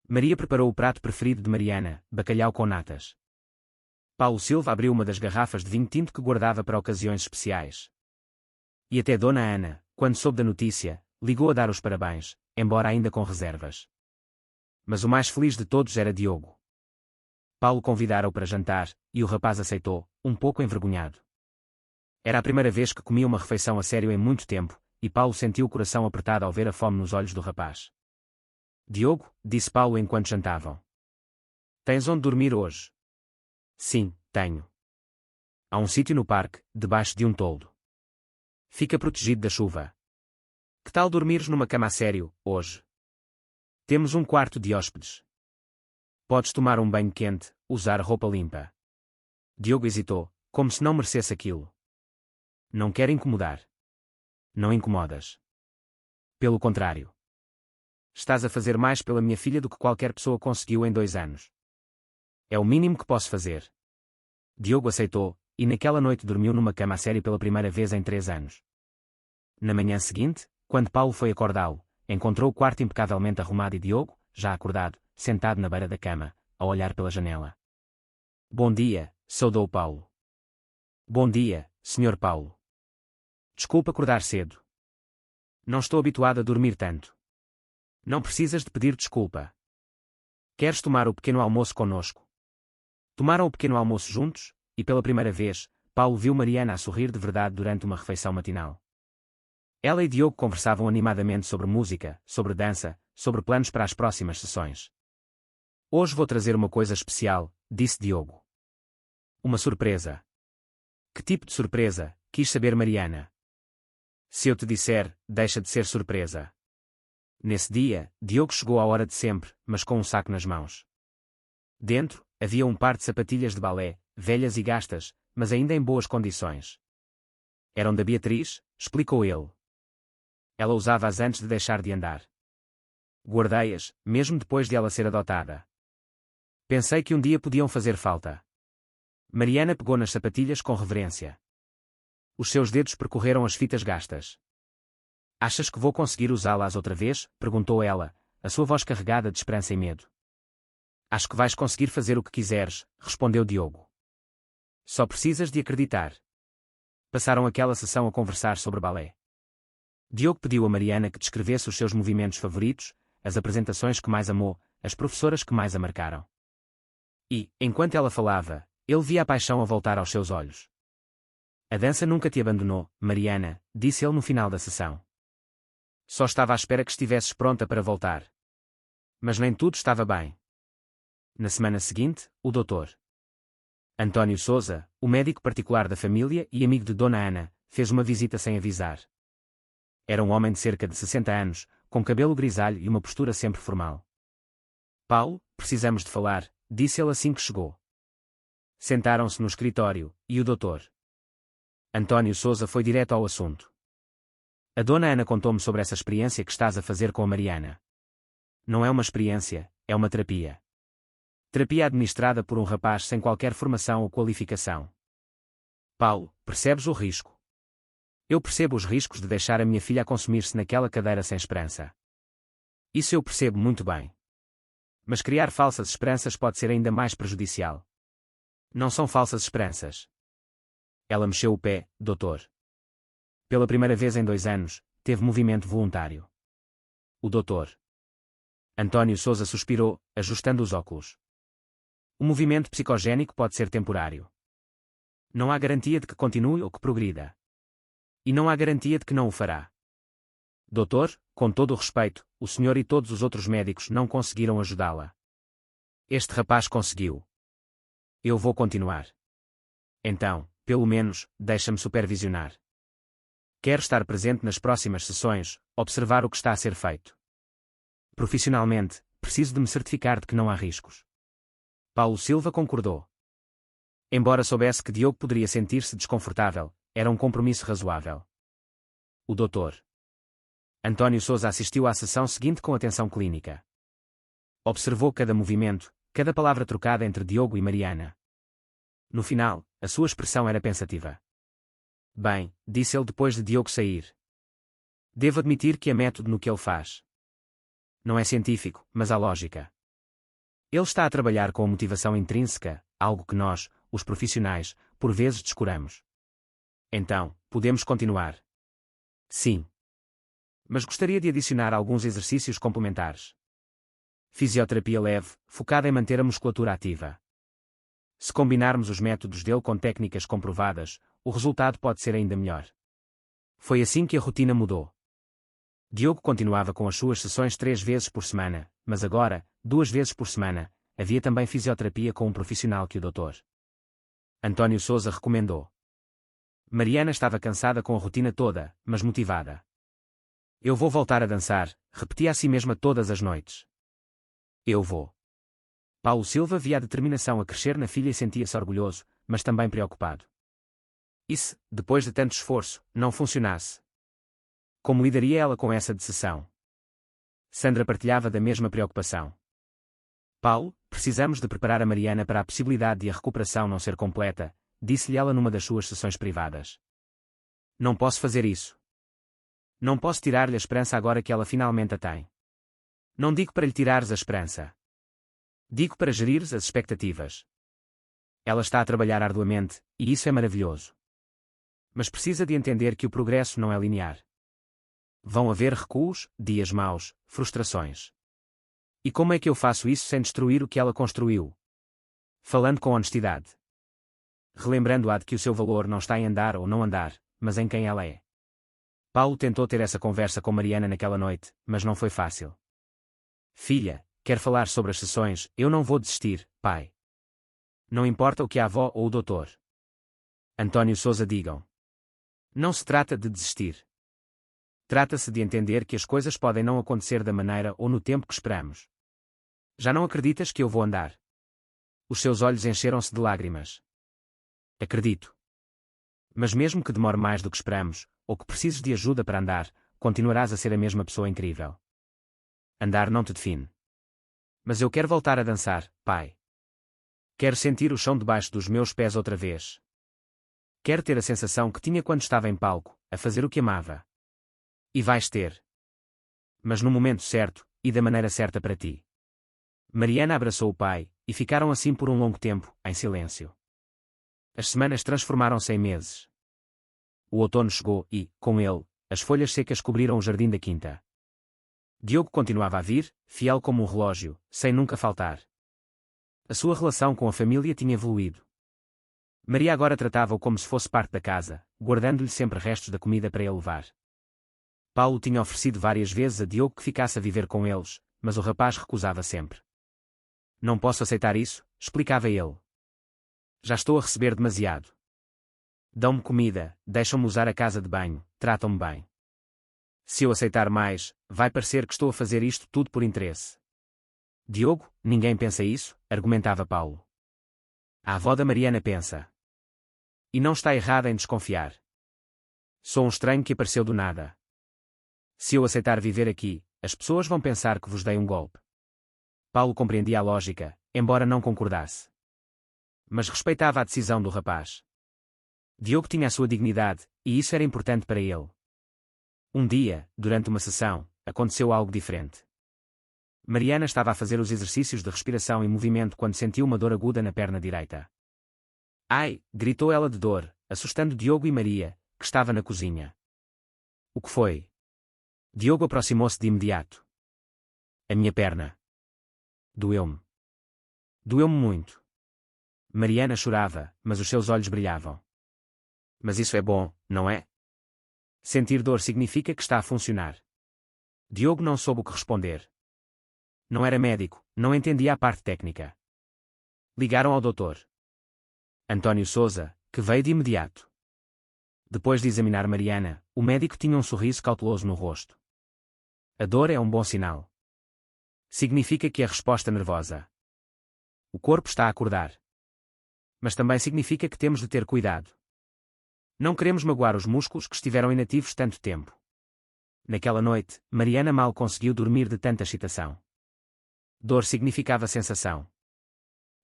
Maria preparou o prato preferido de Mariana, bacalhau com natas. Paulo Silva abriu uma das garrafas de vinho tinto que guardava para ocasiões especiais. E até Dona Ana, quando soube da notícia, ligou a dar os parabéns, embora ainda com reservas. Mas o mais feliz de todos era Diogo. Paulo convidara-o para jantar, e o rapaz aceitou, um pouco envergonhado. Era a primeira vez que comia uma refeição a sério em muito tempo, e Paulo sentiu o coração apertado ao ver a fome nos olhos do rapaz. Diogo, disse Paulo enquanto jantavam. Tens onde dormir hoje? Sim, tenho. Há um sítio no parque, debaixo de um toldo. Fica protegido da chuva. Que tal dormires numa cama a sério, hoje? Temos um quarto de hóspedes. Podes tomar um banho quente, usar roupa limpa. Diogo hesitou, como se não merecesse aquilo. Não quero incomodar. Não incomodas. Pelo contrário. Estás a fazer mais pela minha filha do que qualquer pessoa conseguiu em 2 anos. É o mínimo que posso fazer. Diogo aceitou, e naquela noite dormiu numa cama a sério pela primeira vez em 3 anos. Na manhã seguinte, quando Paulo foi acordá-lo, encontrou o quarto impecavelmente arrumado e Diogo, já acordado, sentado na beira da cama, a olhar pela janela. Bom dia, saudou Paulo. Bom dia, Sr. Paulo. Desculpa acordar cedo. Não estou habituado a dormir tanto. Não precisas de pedir desculpa. Queres tomar o pequeno almoço conosco? Tomaram o pequeno almoço juntos, e pela primeira vez, Paulo viu Mariana a sorrir de verdade durante uma refeição matinal. Ela e Diogo conversavam animadamente sobre música, sobre dança, sobre planos para as próximas sessões. Hoje vou trazer uma coisa especial, disse Diogo. Uma surpresa. Que tipo de surpresa? Quis saber Mariana. Se eu te disser, deixa de ser surpresa. Nesse dia, Diogo chegou à hora de sempre, mas com um saco nas mãos. Dentro, havia um par de sapatilhas de balé, velhas e gastas, mas ainda em boas condições. Eram da Beatriz, explicou ele. Ela usava-as antes de deixar de andar. Guardei-as, mesmo depois de ela ser adotada. Pensei que um dia podiam fazer falta. Mariana pegou nas sapatilhas com reverência. Os seus dedos percorreram as fitas gastas. Achas que vou conseguir usá-las outra vez? Perguntou ela, a sua voz carregada de esperança e medo. Acho que vais conseguir fazer o que quiseres, respondeu Diogo. Só precisas de acreditar. Passaram aquela sessão a conversar sobre balé. Diogo pediu a Mariana que descrevesse os seus movimentos favoritos, as apresentações que mais amou, as professoras que mais a marcaram. E, enquanto ela falava, ele via a paixão a voltar aos seus olhos. A dança nunca te abandonou, Mariana, disse ele no final da sessão. Só estava à espera que estivesses pronta para voltar. Mas nem tudo estava bem. Na semana seguinte, o Dr. António Sousa, o médico particular da família e amigo de Dona Ana, fez uma visita sem avisar. Era um homem de cerca de 60 anos, com cabelo grisalho e uma postura sempre formal. Paulo, precisamos de falar, disse ele assim que chegou. Sentaram-se no escritório, e o Dr. António Sousa foi direto ao assunto. A Dona Ana contou-me sobre essa experiência que estás a fazer com a Mariana. Não é uma experiência, é uma terapia. Terapia administrada por um rapaz sem qualquer formação ou qualificação. Paulo, percebes o risco? Eu percebo os riscos de deixar a minha filha a consumir-se naquela cadeira sem esperança. Isso eu percebo muito bem. Mas criar falsas esperanças pode ser ainda mais prejudicial. Não são falsas esperanças. Ela mexeu o pé, doutor. Pela primeira vez em 2 anos, teve movimento voluntário. O doutor António Sousa suspirou, ajustando os óculos. O movimento psicogénico pode ser temporário. Não há garantia de que continue ou que progrida. E não há garantia de que não o fará. Doutor, com todo o respeito, o senhor e todos os outros médicos não conseguiram ajudá-la. Este rapaz conseguiu. Eu vou continuar. Então, pelo menos, deixa-me supervisionar. Quero estar presente nas próximas sessões, observar o que está a ser feito. Profissionalmente, preciso de me certificar de que não há riscos. Paulo Silva concordou. Embora soubesse que Diogo poderia sentir-se desconfortável, era um compromisso razoável. O Dr. António Sousa assistiu à sessão seguinte com atenção clínica. Observou cada movimento, cada palavra trocada entre Diogo e Mariana. No final, a sua expressão era pensativa. Bem, disse ele depois de Diogo sair. Devo admitir que há método no que ele faz. Não é científico, mas há lógica. Ele está a trabalhar com a motivação intrínseca, algo que nós, os profissionais, por vezes descuramos. Então, podemos continuar. Sim. Mas gostaria de adicionar alguns exercícios complementares. Fisioterapia leve, focada em manter a musculatura ativa. Se combinarmos os métodos dele com técnicas comprovadas, o resultado pode ser ainda melhor. Foi assim que a rotina mudou. Diogo continuava com as suas sessões 3 vezes por semana, mas agora, 2 vezes por semana, havia também fisioterapia com um profissional que o Dr. António Sousa recomendou. Mariana estava cansada com a rotina toda, mas motivada. Eu vou voltar a dançar, repetia a si mesma todas as noites. Eu vou. Paulo Silva via a determinação a crescer na filha e sentia-se orgulhoso, mas também preocupado. E se, depois de tanto esforço, não funcionasse? Como lidaria ela com essa decisão? Sandra partilhava da mesma preocupação. Paulo, precisamos de preparar a Mariana para a possibilidade de a recuperação não ser completa, disse-lhe ela numa das suas sessões privadas. Não posso fazer isso. Não posso tirar-lhe a esperança agora que ela finalmente a tem. Não digo para lhe tirares a esperança. Digo para gerires as expectativas. Ela está a trabalhar arduamente, e isso é maravilhoso. Mas precisa de entender que o progresso não é linear. Vão haver recuos, dias maus, frustrações. E como é que eu faço isso sem destruir o que ela construiu? Falando com honestidade. Relembrando-a de que o seu valor não está em andar ou não andar, mas em quem ela é. Paulo tentou ter essa conversa com Mariana naquela noite, mas não foi fácil. Filha, quer falar sobre as sessões? Eu não vou desistir, pai. Não importa o que a avó ou o doutor António Sousa digam. Não se trata de desistir. Trata-se de entender que as coisas podem não acontecer da maneira ou no tempo que esperamos. Já não acreditas que eu vou andar? Os seus olhos encheram-se de lágrimas. Acredito. Mas mesmo que demore mais do que esperamos, ou que precises de ajuda para andar, continuarás a ser a mesma pessoa incrível. Andar não te define. Mas eu quero voltar a dançar, pai. Quero sentir o chão debaixo dos meus pés outra vez. Quero ter a sensação que tinha quando estava em palco, a fazer o que amava. E vais ter. Mas no momento certo, e da maneira certa para ti. Mariana abraçou o pai, e ficaram assim por um longo tempo, em silêncio. As semanas transformaram-se em meses. O outono chegou e, com ele, as folhas secas cobriram o jardim da quinta. Diogo continuava a vir, fiel como um relógio, sem nunca faltar. A sua relação com a família tinha evoluído. Maria agora tratava-o como se fosse parte da casa, guardando-lhe sempre restos da comida para ele levar. Paulo tinha oferecido várias vezes a Diogo que ficasse a viver com eles, mas o rapaz recusava sempre. Não posso aceitar isso, explicava ele. Já estou a receber demasiado. Dão-me comida, deixam-me usar a casa de banho, tratam-me bem. Se eu aceitar mais, vai parecer que estou a fazer isto tudo por interesse. Diogo, ninguém pensa isso, argumentava Paulo. A avó da Mariana pensa. E não está errada em desconfiar. Sou um estranho que apareceu do nada. Se eu aceitar viver aqui, as pessoas vão pensar que vos dei um golpe. Paulo compreendia a lógica, embora não concordasse. Mas respeitava a decisão do rapaz. Diogo tinha a sua dignidade, e isso era importante para ele. Um dia, durante uma sessão, aconteceu algo diferente. Mariana estava a fazer os exercícios de respiração e movimento quando sentiu uma dor aguda na perna direita. Ai! Gritou ela de dor, assustando Diogo e Maria, que estava na cozinha. O que foi? Diogo aproximou-se de imediato. A minha perna. Doeu-me. Doeu-me muito. Mariana chorava, mas os seus olhos brilhavam. Mas isso é bom, não é? Sentir dor significa que está a funcionar. Diogo não soube o que responder. Não era médico, não entendia a parte técnica. Ligaram ao doutor António Sousa, que veio de imediato. Depois de examinar Mariana, o médico tinha um sorriso cauteloso no rosto. A dor é um bom sinal. Significa que é resposta nervosa. O corpo está a acordar. Mas também significa que temos de ter cuidado. Não queremos magoar os músculos que estiveram inativos tanto tempo. Naquela noite, Mariana mal conseguiu dormir de tanta excitação. Dor significava sensação.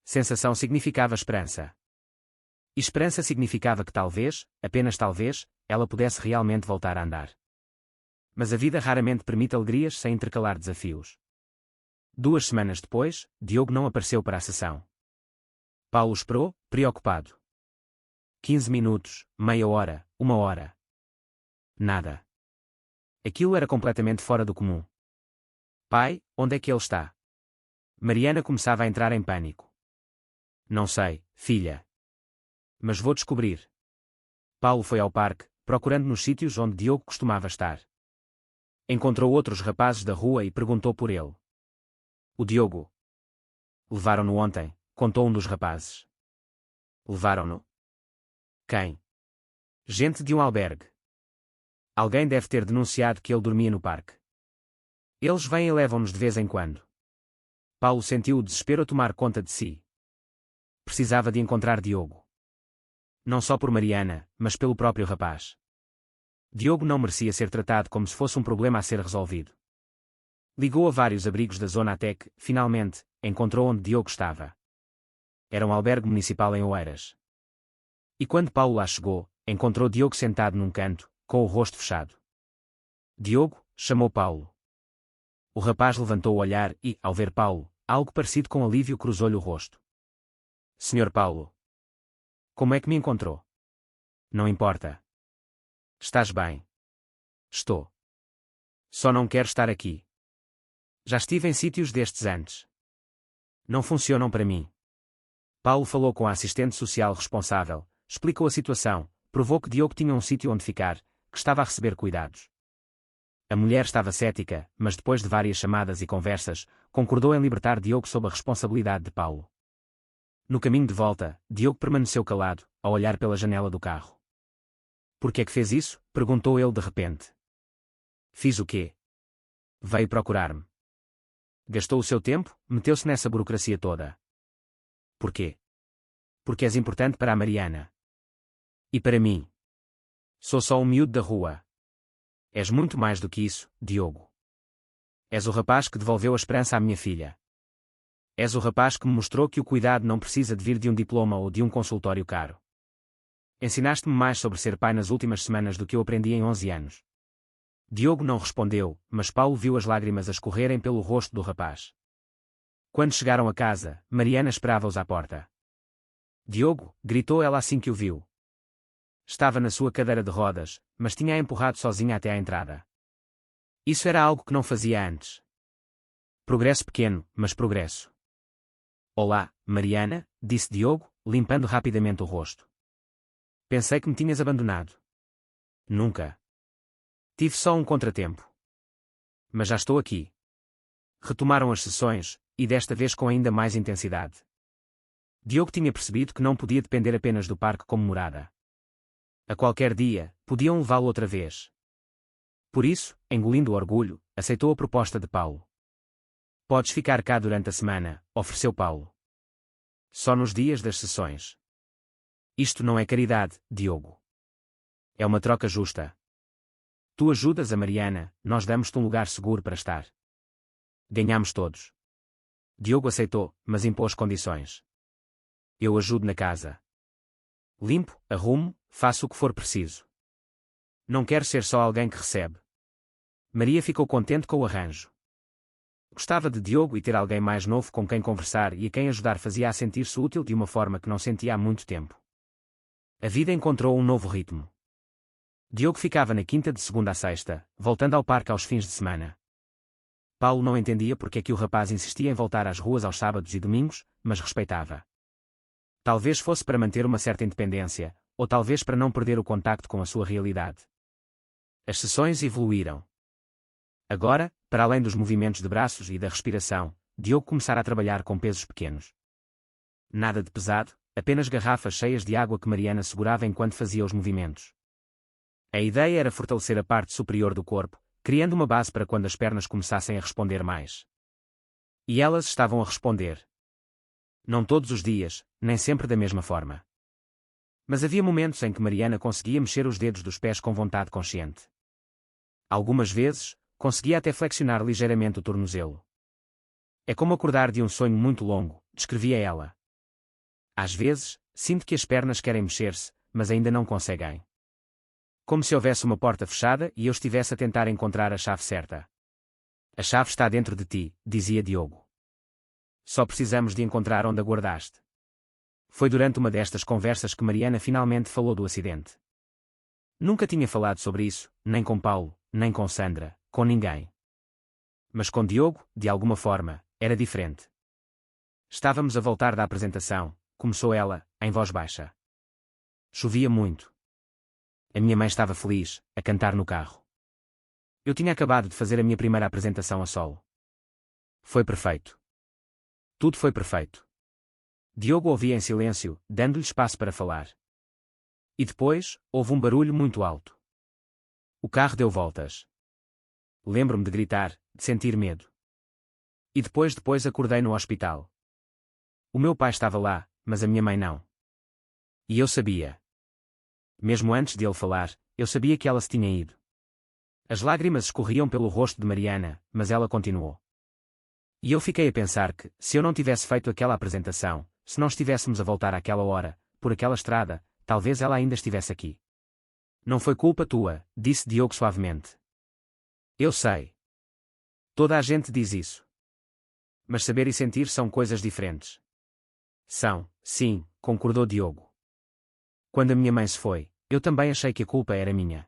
Sensação significava esperança. Esperança significava que talvez, apenas talvez, ela pudesse realmente voltar a andar. Mas a vida raramente permite alegrias sem intercalar desafios. 2 semanas depois, Diogo não apareceu para a sessão. Paulo esperou, preocupado. 15 minutos, meia hora, 1 hora. Nada. Aquilo era completamente fora do comum. Pai, onde é que ele está? Mariana começava a entrar em pânico. Não sei, filha. Mas vou descobrir. Paulo foi ao parque, procurando nos sítios onde Diogo costumava estar. Encontrou outros rapazes da rua e perguntou por ele. O Diogo. Levaram-no ontem, contou um dos rapazes. Levaram-no? Quem? Gente de um albergue. Alguém deve ter denunciado que ele dormia no parque. Eles vêm e levam-nos de vez em quando. Paulo sentiu o desespero a tomar conta de si. Precisava de encontrar Diogo. Não só por Mariana, mas pelo próprio rapaz. Diogo não merecia ser tratado como se fosse um problema a ser resolvido. Ligou a vários abrigos da zona até que, finalmente, encontrou onde Diogo estava. Era um albergue municipal em Oeiras. E quando Paulo lá chegou, encontrou Diogo sentado num canto, com o rosto fechado. Diogo, chamou Paulo. O rapaz levantou o olhar e, ao ver Paulo, algo parecido com alívio cruzou-lhe o rosto. Senhor Paulo. Como é que me encontrou? Não importa. Estás bem? Estou. Só não quero estar aqui. Já estive em sítios destes antes. Não funcionam para mim. Paulo falou com a assistente social responsável, explicou a situação, provou que Diogo tinha um sítio onde ficar, que estava a receber cuidados. A mulher estava cética, mas depois de várias chamadas e conversas, concordou em libertar Diogo sob a responsabilidade de Paulo. No caminho de volta, Diogo permaneceu calado, a olhar pela janela do carro. Por que é que fez isso? Perguntou ele de repente. Fiz o quê? Veio procurar-me. Gastou o seu tempo, meteu-se nessa burocracia toda. Por quê? Porque és importante para a Mariana. E para mim. Sou só um miúdo da rua. És muito mais do que isso, Diogo. És o rapaz que devolveu a esperança à minha filha. És o rapaz que me mostrou que o cuidado não precisa de vir de um diploma ou de um consultório caro. Ensinaste-me mais sobre ser pai nas últimas semanas do que eu aprendi em 11 anos. Diogo não respondeu, mas Paulo viu as lágrimas a escorrerem pelo rosto do rapaz. Quando chegaram a casa, Mariana esperava-os à porta. Diogo, gritou ela assim que o viu. Estava na sua cadeira de rodas, mas tinha-a empurrado sozinha até à entrada. Isso era algo que não fazia antes. Progresso pequeno, mas progresso. Olá, Mariana, disse Diogo, limpando rapidamente o rosto. Pensei que me tinhas abandonado. Nunca. Tive só um contratempo. Mas já estou aqui. Retomaram as sessões, e desta vez com ainda mais intensidade. Diogo tinha percebido que não podia depender apenas do parque como morada. A qualquer dia, podiam levá-lo outra vez. Por isso, engolindo o orgulho, aceitou a proposta de Paulo. Podes ficar cá durante a semana, ofereceu Paulo. Só nos dias das sessões. Isto não é caridade, Diogo. É uma troca justa. Tu ajudas a Mariana, nós damos-te um lugar seguro para estar. Ganhamos todos. Diogo aceitou, mas impôs condições. Eu ajudo na casa. Limpo, arrumo, faço o que for preciso. Não quero ser só alguém que recebe. Maria ficou contente com o arranjo. Gostava de Diogo e ter alguém mais novo com quem conversar e a quem ajudar fazia-a sentir-se útil de uma forma que não sentia há muito tempo. A vida encontrou um novo ritmo. Diogo ficava na quinta de segunda a sexta, voltando ao parque aos fins de semana. Paulo não entendia porque é que o rapaz insistia em voltar às ruas aos sábados e domingos, mas respeitava. Talvez fosse para manter uma certa independência, ou talvez para não perder o contacto com a sua realidade. As sessões evoluíram. Agora, para além dos movimentos de braços e da respiração, Diogo começara a trabalhar com pesos pequenos. Nada de pesado, apenas garrafas cheias de água que Mariana segurava enquanto fazia os movimentos. A ideia era fortalecer a parte superior do corpo, criando uma base para quando as pernas começassem a responder mais. E elas estavam a responder. Não todos os dias, nem sempre da mesma forma. Mas havia momentos em que Mariana conseguia mexer os dedos dos pés com vontade consciente. Algumas vezes, conseguia até flexionar ligeiramente o tornozelo. É como acordar de um sonho muito longo, descrevia ela. Às vezes, Sinto que as pernas querem mexer-se, mas ainda não conseguem. Como se houvesse uma porta fechada e eu estivesse a tentar encontrar a chave certa. A chave está dentro de ti, dizia Diogo. Só precisamos de encontrar onde a guardaste. Foi durante uma destas conversas que Mariana finalmente falou do acidente. Nunca tinha falado sobre isso, nem com Paulo, nem com Sandra, com ninguém. Mas com Diogo, de alguma forma, era diferente. Estávamos a voltar da apresentação, começou ela, em voz baixa. Chovia muito. A minha mãe estava feliz, a cantar no carro. Eu tinha acabado de fazer a minha primeira apresentação a solo. Foi perfeito. Tudo foi perfeito. Diogo ouvia em silêncio, dando-lhe espaço para falar. E depois, houve um barulho muito alto. O carro deu voltas. Lembro-me de gritar, de sentir medo. E depois acordei no hospital. O meu pai estava lá, mas a minha mãe não. E eu sabia. Mesmo antes de ele falar, eu sabia que ela se tinha ido. As lágrimas escorriam pelo rosto de Mariana, mas ela continuou. E eu fiquei a pensar que, se eu não tivesse feito aquela apresentação, se não estivéssemos a voltar àquela hora, por aquela estrada, talvez ela ainda estivesse aqui. Não foi culpa tua, disse Diogo suavemente. Eu sei. Toda a gente diz isso. Mas saber e sentir são coisas diferentes. São, sim, concordou Diogo. Quando a minha mãe se foi, eu também achei que a culpa era minha.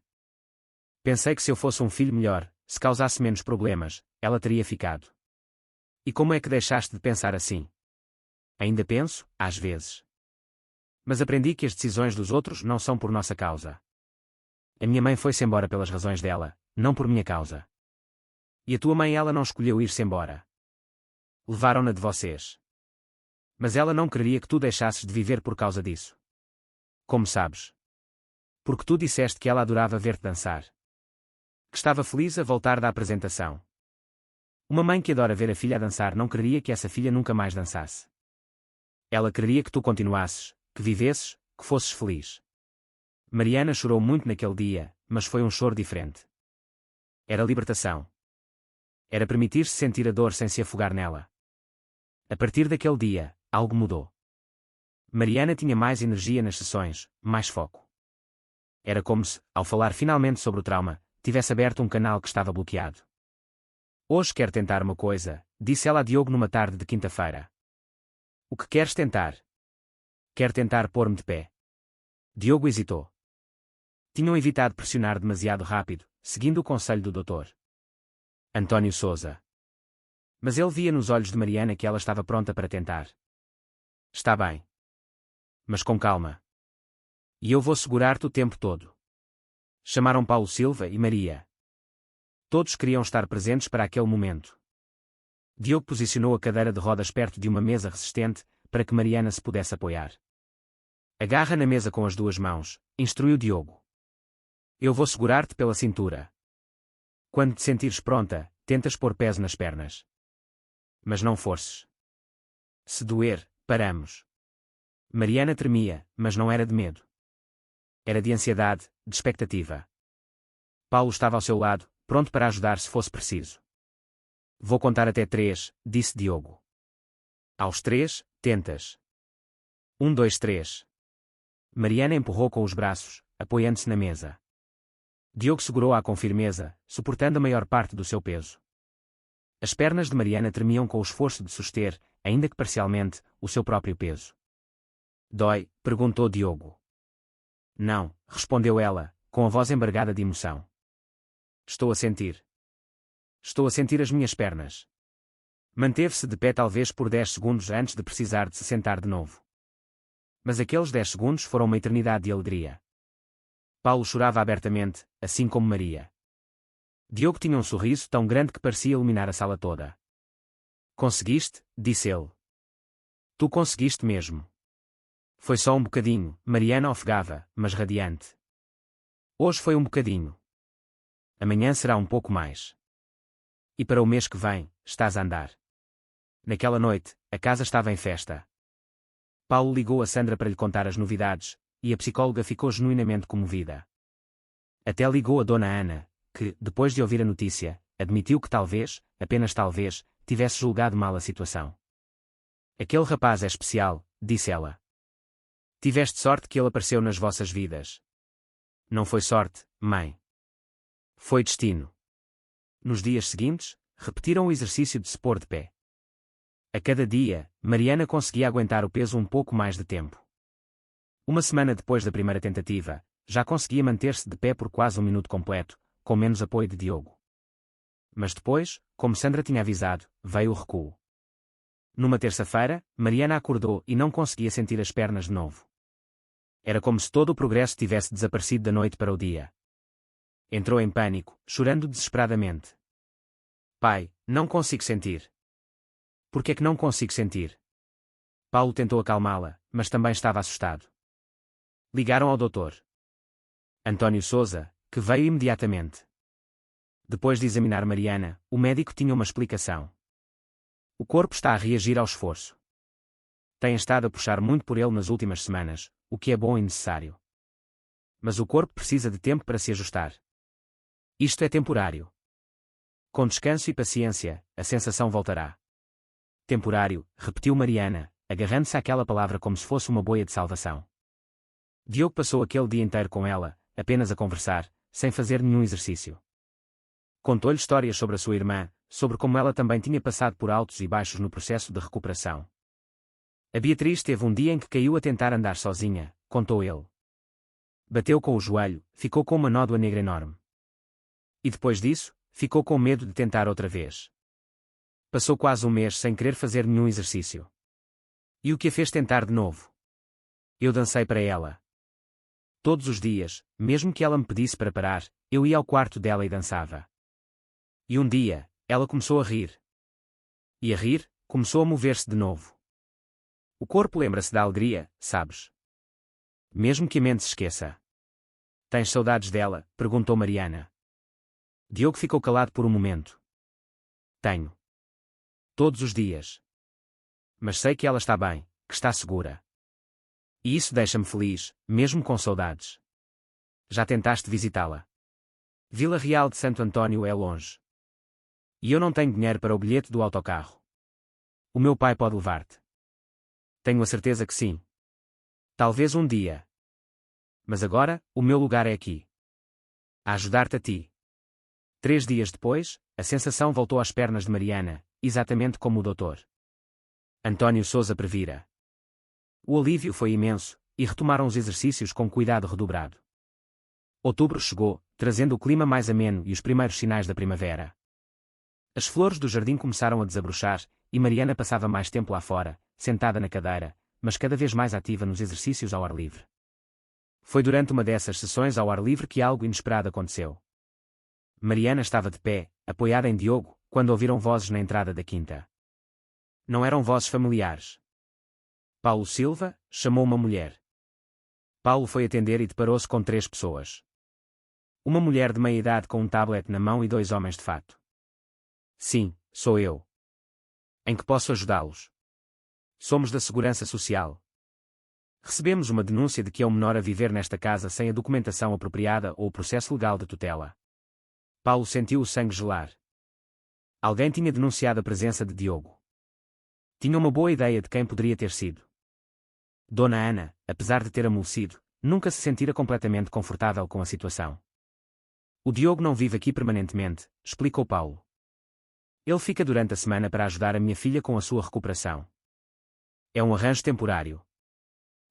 Pensei que se eu fosse um filho melhor, se causasse menos problemas, ela teria ficado. E como é que deixaste de pensar assim? Ainda penso, às vezes. Mas aprendi que as decisões dos outros não são por nossa causa. A minha mãe foi-se embora pelas razões dela, não por minha causa. E a tua mãe ela não escolheu ir-se embora. Levaram-na de vocês. Mas ela não queria que tu deixasses de viver por causa disso. Como sabes? Porque tu disseste que ela adorava ver-te dançar. Que estava feliz a voltar da apresentação. Uma mãe que adora ver a filha a dançar não queria que essa filha nunca mais dançasse. Ela queria que tu continuasses, que vivesses, que fosses feliz. Mariana chorou muito naquele dia, mas foi um choro diferente. Era libertação. Era permitir-se sentir a dor sem se afogar nela. A partir daquele dia, algo mudou. Mariana tinha mais energia nas sessões, mais foco. Era como se, ao falar finalmente sobre o trauma, tivesse aberto um canal que estava bloqueado. Hoje quero tentar uma coisa, disse ela a Diogo numa tarde de quinta-feira. O que queres tentar? Quero tentar pôr-me de pé. Diogo hesitou. Tinham evitado pressionar demasiado rápido, seguindo o conselho do doutor António Sousa. Mas ele via nos olhos de Mariana que ela estava pronta para tentar. Está bem. Mas com calma. E eu vou segurar-te o tempo todo. Chamaram Paulo Silva e Maria. Todos queriam estar presentes para aquele momento. Diogo posicionou a cadeira de rodas perto de uma mesa resistente, para que Mariana se pudesse apoiar. Agarra na mesa com as duas mãos, instruiu Diogo. Eu vou segurar-te pela cintura. Quando te sentires pronta, tentas pôr pés nas pernas. Mas não forces. Se doer, paramos. Mariana tremia, mas não era de medo. Era de ansiedade, de expectativa. Paulo estava ao seu lado, pronto para ajudar se fosse preciso. Vou contar até 3, disse Diogo. Aos 3, tentas. 1, 2, 3. Mariana empurrou com os braços, apoiando-se na mesa. Diogo segurou-a com firmeza, suportando a maior parte do seu peso. As pernas de Mariana tremiam com o esforço de suster, ainda que parcialmente, o seu próprio peso. Dói? Perguntou Diogo. Não, respondeu ela, com a voz embargada de emoção. Estou a sentir. Estou a sentir as minhas pernas. Manteve-se de pé talvez por 10 segundos antes de precisar de se sentar de novo. Mas aqueles 10 segundos foram uma eternidade de alegria. Paulo chorava abertamente, assim como Maria. Diogo tinha um sorriso tão grande que parecia iluminar a sala toda. Conseguiste, disse ele. Tu conseguiste mesmo. Foi só um bocadinho, Mariana ofegava, mas radiante. Hoje foi um bocadinho. Amanhã será um pouco mais. E para o mês que vem, estás a andar. Naquela noite, a casa estava em festa. Paulo ligou a Sandra para lhe contar as novidades, e a psicóloga ficou genuinamente comovida. Até ligou a Dona Ana, que, depois de ouvir a notícia, admitiu que talvez, apenas talvez, tivesse julgado mal a situação. Aquele rapaz é especial, disse ela. Tiveste sorte que ele apareceu nas vossas vidas. Não foi sorte, mãe. Foi destino. Nos dias seguintes, repetiram o exercício de se pôr de pé. A cada dia, Mariana conseguia aguentar o peso um pouco mais de tempo. Uma semana depois da primeira tentativa, já conseguia manter-se de pé por quase um minuto completo, com menos apoio de Diogo. Mas depois, como Sandra tinha avisado, veio o recuo. Numa terça-feira, Mariana acordou e não conseguia sentir as pernas de novo. Era como se todo o progresso tivesse desaparecido da noite para o dia. Entrou em pânico, chorando desesperadamente. Pai, não consigo sentir. Por que é que não consigo sentir? Paulo tentou acalmá-la, mas também estava assustado. Ligaram ao doutor António Sousa, que veio imediatamente. Depois de examinar Mariana, o médico tinha uma explicação. O corpo está a reagir ao esforço. Tem estado a puxar muito por ele nas últimas semanas, o que é bom e necessário. Mas o corpo precisa de tempo para se ajustar. Isto é temporário. Com descanso e paciência, a sensação voltará. Temporário, repetiu Mariana, agarrando-se àquela palavra como se fosse uma boia de salvação. Diogo passou aquele dia inteiro com ela, apenas a conversar, sem fazer nenhum exercício. Contou-lhe histórias sobre a sua irmã, sobre como ela também tinha passado por altos e baixos no processo de recuperação. A Beatriz teve um dia em que caiu a tentar andar sozinha, contou ele. Bateu com o joelho, ficou com uma nódoa negra enorme. E depois disso, ficou com medo de tentar outra vez. Passou quase um mês sem querer fazer nenhum exercício. E o que a fez tentar de novo? Eu dancei para ela. Todos os dias, mesmo que ela me pedisse para parar, eu ia ao quarto dela e dançava. E um dia, ela começou a rir. E a rir, começou a mover-se de novo. O corpo lembra-se da alegria, sabes? Mesmo que a mente se esqueça. Tens saudades dela? Perguntou Mariana. Diogo ficou calado por um momento. Tenho. Todos os dias. Mas sei que ela está bem, que está segura. E isso deixa-me feliz, mesmo com saudades. Já tentaste visitá-la? Vila Real de Santo Antônio é longe. E eu não tenho dinheiro para o bilhete do autocarro. O meu pai pode levar-te. Tenho a certeza que sim. Talvez um dia. Mas agora, o meu lugar é aqui. A ajudar-te a ti. 3 dias depois, a sensação voltou às pernas de Mariana, exatamente como o doutor António Sousa previra. O alívio foi imenso, e retomaram os exercícios com cuidado redobrado. Outubro chegou, trazendo o clima mais ameno e os primeiros sinais da primavera. As flores do jardim começaram a desabrochar, e Mariana passava mais tempo lá fora, sentada na cadeira, mas cada vez mais ativa nos exercícios ao ar livre. Foi durante uma dessas sessões ao ar livre que algo inesperado aconteceu. Mariana estava de pé, apoiada em Diogo, quando ouviram vozes na entrada da quinta. Não eram vozes familiares. Paulo Silva chamou uma mulher. Paulo foi atender e deparou-se com 3 pessoas. Uma mulher de meia-idade com um tablet na mão e 2 homens de fato. Sim, sou eu. Em que posso ajudá-los? Somos da Segurança Social. Recebemos uma denúncia de que é um menor a viver nesta casa sem a documentação apropriada ou o processo legal de tutela. Paulo sentiu o sangue gelar. Alguém tinha denunciado a presença de Diogo. Tinha uma boa ideia de quem poderia ter sido. Dona Ana, apesar de ter amolecido, nunca se sentira completamente confortável com a situação. O Diogo não vive aqui permanentemente, explicou Paulo. Ele fica durante a semana para ajudar a minha filha com a sua recuperação. É um arranjo temporário.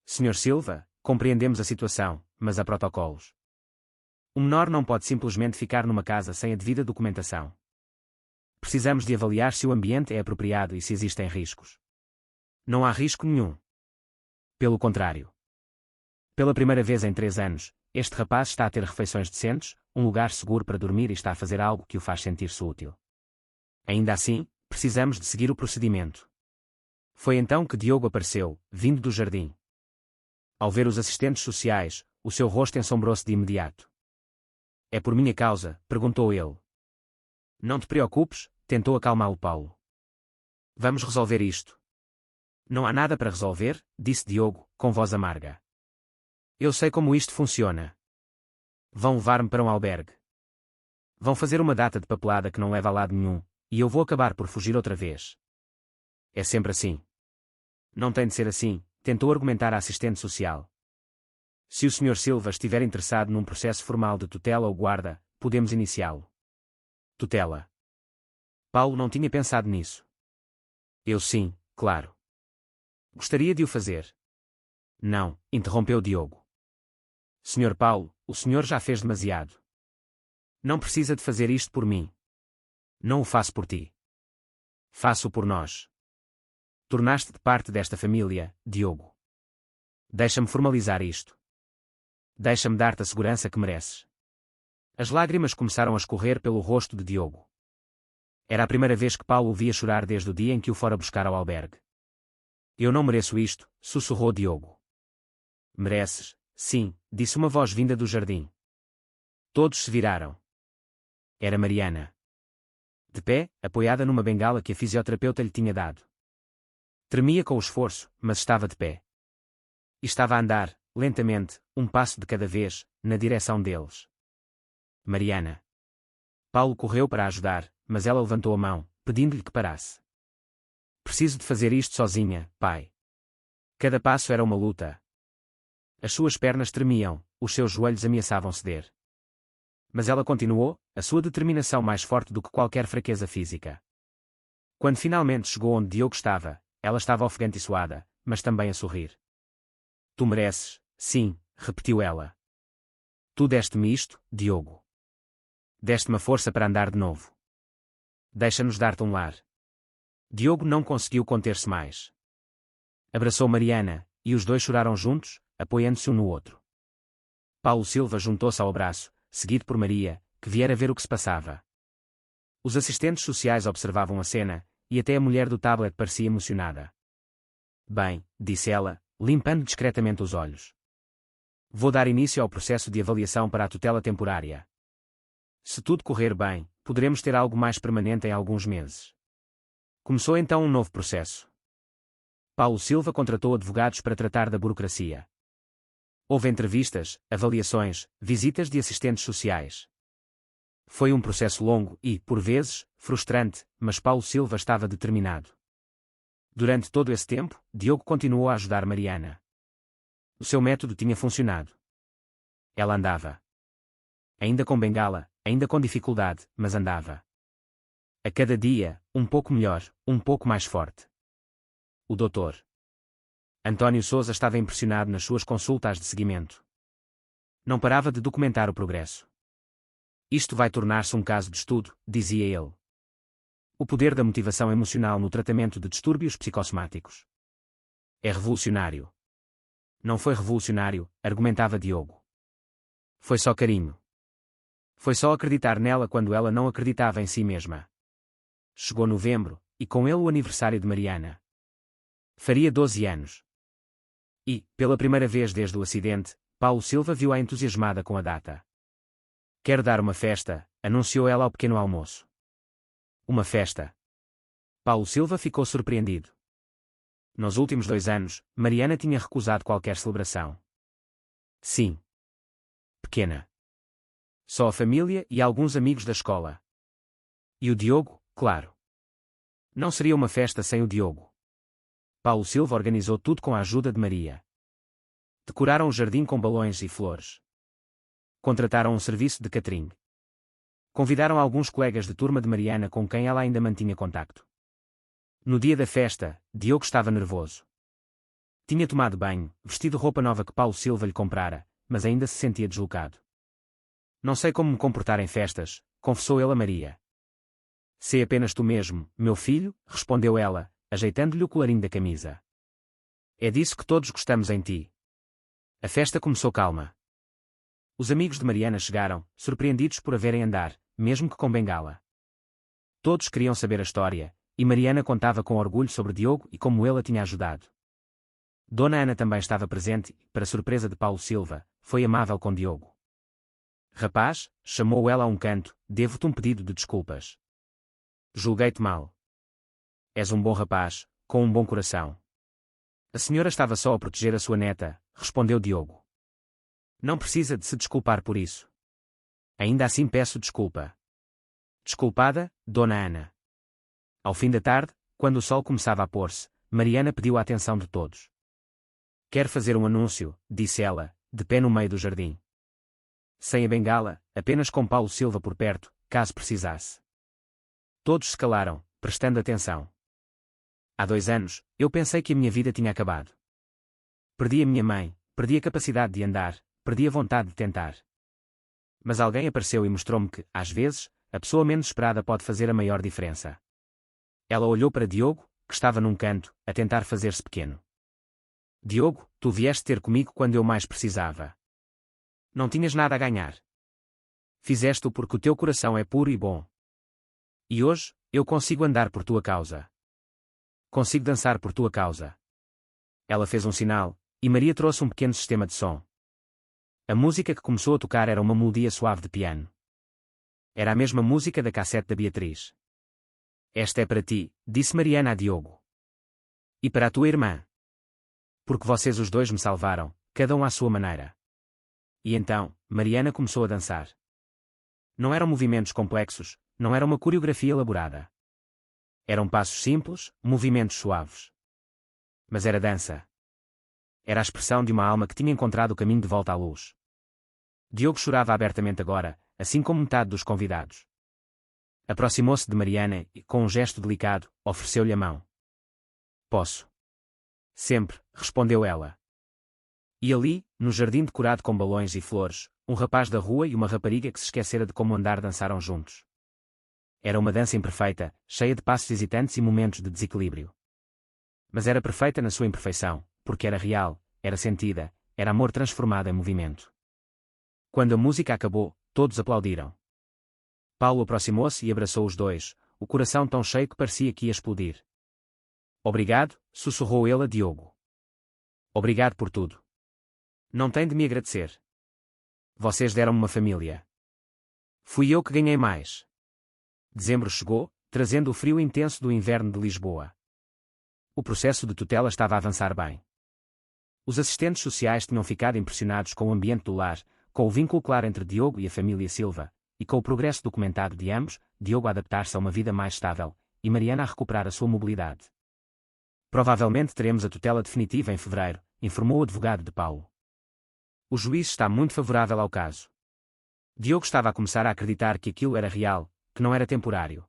Sr. Silva, compreendemos a situação, mas há protocolos. O menor não pode simplesmente ficar numa casa sem a devida documentação. Precisamos de avaliar se o ambiente é apropriado e se existem riscos. Não há risco nenhum. Pelo contrário. Pela primeira vez em 3 anos, este rapaz está a ter refeições decentes, um lugar seguro para dormir e está a fazer algo que o faz sentir-se útil. Ainda assim, precisamos de seguir o procedimento. Foi então que Diogo apareceu, vindo do jardim. Ao ver os assistentes sociais, o seu rosto ensombrou-se de imediato. É por minha causa? Perguntou ele. Não te preocupes, tentou acalmá-lo Paulo. Vamos resolver isto. Não há nada para resolver, disse Diogo, com voz amarga. Eu sei como isto funciona. Vão levar-me para um albergue. Vão fazer uma data de papelada que não leva a lado nenhum, e eu vou acabar por fugir outra vez. É sempre assim. Não tem de ser assim, tentou argumentar a assistente social. Se o Sr. Silva estiver interessado num processo formal de tutela ou guarda, podemos iniciá-lo. Tutela. Paulo não tinha pensado nisso. Eu sim, claro. Gostaria de o fazer. Não, interrompeu Diogo. Sr. Paulo, o senhor já fez demasiado. Não precisa de fazer isto por mim. Não o faço por ti. Faço-o por nós. Tornaste-te parte desta família, Diogo. Deixa-me formalizar isto. Deixa-me dar-te a segurança que mereces. As lágrimas começaram a escorrer pelo rosto de Diogo. Era a primeira vez que Paulo o via chorar desde o dia em que o fora buscar ao albergue. Eu não mereço isto, sussurrou Diogo. Mereces, sim, disse uma voz vinda do jardim. Todos se viraram. Era Mariana. De pé, apoiada numa bengala que a fisioterapeuta lhe tinha dado. Tremia com o esforço, mas estava de pé. E estava a andar, lentamente, um passo de cada vez, na direção deles. Mariana. Paulo correu para a ajudar, mas ela levantou a mão, pedindo-lhe que parasse. Preciso de fazer isto sozinha, pai. Cada passo era uma luta. As suas pernas tremiam, os seus joelhos ameaçavam ceder. Mas ela continuou, a sua determinação mais forte do que qualquer fraqueza física. Quando finalmente chegou onde Diogo estava, ela estava ofegante e suada, mas também a sorrir. Tu mereces, sim, repetiu ela. Tu deste-me isto, Diogo. Deste-me a força para andar de novo. Deixa-nos dar-te um lar. Diogo não conseguiu conter-se mais. Abraçou Mariana, e os dois choraram juntos, apoiando-se um no outro. Paulo Silva juntou-se ao abraço, seguido por Maria, que viera ver o que se passava. Os assistentes sociais observavam a cena, e até a mulher do tablet parecia emocionada. Bem, disse ela, limpando discretamente os olhos. Vou dar início ao processo de avaliação para a tutela temporária. Se tudo correr bem, poderemos ter algo mais permanente em alguns meses. Começou então um novo processo. Paulo Silva contratou advogados para tratar da burocracia. Houve entrevistas, avaliações, visitas de assistentes sociais. Foi um processo longo e, por vezes, frustrante, mas Paulo Silva estava determinado. Durante todo esse tempo, Diogo continuou a ajudar Mariana. O seu método tinha funcionado. Ela andava. Ainda com bengala, ainda com dificuldade, mas andava. A cada dia, um pouco melhor, um pouco mais forte. O Dr. António Sousa estava impressionado nas suas consultas de seguimento. Não parava de documentar o progresso. Isto vai tornar-se um caso de estudo, dizia ele. O poder da motivação emocional no tratamento de distúrbios psicossomáticos. É revolucionário. Não foi revolucionário, argumentava Diogo. Foi só carinho. Foi só acreditar nela quando ela não acreditava em si mesma. Chegou novembro, e com ele o aniversário de Mariana. Faria 12 anos. E, pela primeira vez desde o acidente, Paulo Silva viu-a entusiasmada com a data. Quero dar uma festa, anunciou ela ao pequeno almoço. Uma festa. Paulo Silva ficou surpreendido. Nos últimos 2 anos, Mariana tinha recusado qualquer celebração. Sim. Pequena. Só a família e alguns amigos da escola. E o Diogo, claro. Não seria uma festa sem o Diogo. Paulo Silva organizou tudo com a ajuda de Maria. Decoraram o jardim com balões e flores. Contrataram um serviço de catering. Convidaram alguns colegas de turma de Mariana com quem ela ainda mantinha contacto. No dia da festa, Diogo estava nervoso. Tinha tomado banho, vestido roupa nova que Paulo Silva lhe comprara, mas ainda se sentia deslocado. Não sei como me comportar em festas, confessou ele a Maria. Sei apenas tu mesmo, meu filho, respondeu ela, ajeitando-lhe o colarinho da camisa. É disso que todos gostamos em ti. A festa começou calma. Os amigos de Mariana chegaram, surpreendidos por a verem andar, mesmo que com bengala. Todos queriam saber a história, e Mariana contava com orgulho sobre Diogo e como ele a tinha ajudado. Dona Ana também estava presente e, para surpresa de Paulo Silva, foi amável com Diogo. Rapaz, chamou ela a um canto, devo-te um pedido de desculpas. Julguei-te mal. És um bom rapaz, com um bom coração. A senhora estava só a proteger a sua neta, respondeu Diogo. Não precisa de se desculpar por isso. Ainda assim peço desculpa. Desculpada, Dona Ana. Ao fim da tarde, quando o sol começava a pôr-se, Mariana pediu a atenção de todos. Quero fazer um anúncio, disse ela, de pé no meio do jardim. Sem a bengala, apenas com Paulo Silva por perto, caso precisasse. Todos se calaram, prestando atenção. Há 2 anos, eu pensei que a minha vida tinha acabado. Perdi a minha mãe, perdi a capacidade de andar, perdi a vontade de tentar. Mas alguém apareceu e mostrou-me que, às vezes, a pessoa menos esperada pode fazer a maior diferença. Ela olhou para Diogo, que estava num canto, a tentar fazer-se pequeno. Diogo, tu vieste ter comigo quando eu mais precisava. Não tinhas nada a ganhar. Fizeste-o porque o teu coração é puro e bom. E hoje, eu consigo andar por tua causa. Consigo dançar por tua causa. Ela fez um sinal, e Maria trouxe um pequeno sistema de som. A música que começou a tocar era uma melodia suave de piano. Era a mesma música da cassete da Beatriz. Esta é para ti, disse Mariana a Diogo. E para a tua irmã. Porque vocês os dois me salvaram, cada um à sua maneira. E então, Mariana começou a dançar. Não eram movimentos complexos, não era uma coreografia elaborada. Eram passos simples, movimentos suaves. Mas era dança. Era a expressão de uma alma que tinha encontrado o caminho de volta à luz. Diogo chorava abertamente agora, assim como metade dos convidados. Aproximou-se de Mariana e, com um gesto delicado, ofereceu-lhe a mão. Posso. Sempre, respondeu ela. E ali, no jardim decorado com balões e flores, um rapaz da rua e uma rapariga que se esquecera de como andar dançaram juntos. Era uma dança imperfeita, cheia de passos hesitantes e momentos de desequilíbrio. Mas era perfeita na sua imperfeição, porque era real, era sentida, era amor transformado em movimento. Quando a música acabou, todos aplaudiram. Paulo aproximou-se e abraçou os dois, o coração tão cheio que parecia que ia explodir. Obrigado, sussurrou ele a Diogo. Obrigado por tudo. Não tem de me agradecer. Vocês deram-me uma família. Fui eu que ganhei mais. Dezembro chegou, trazendo o frio intenso do inverno de Lisboa. O processo de tutela estava a avançar bem. Os assistentes sociais tinham ficado impressionados com o ambiente do lar, com o vínculo claro entre Diogo e a família Silva, e com o progresso documentado de ambos, Diogo a adaptar-se a uma vida mais estável, e Mariana a recuperar a sua mobilidade. Provavelmente teremos a tutela definitiva em fevereiro, informou o advogado de Paulo. O juiz está muito favorável ao caso. Diogo estava a começar a acreditar que aquilo era real, que não era temporário.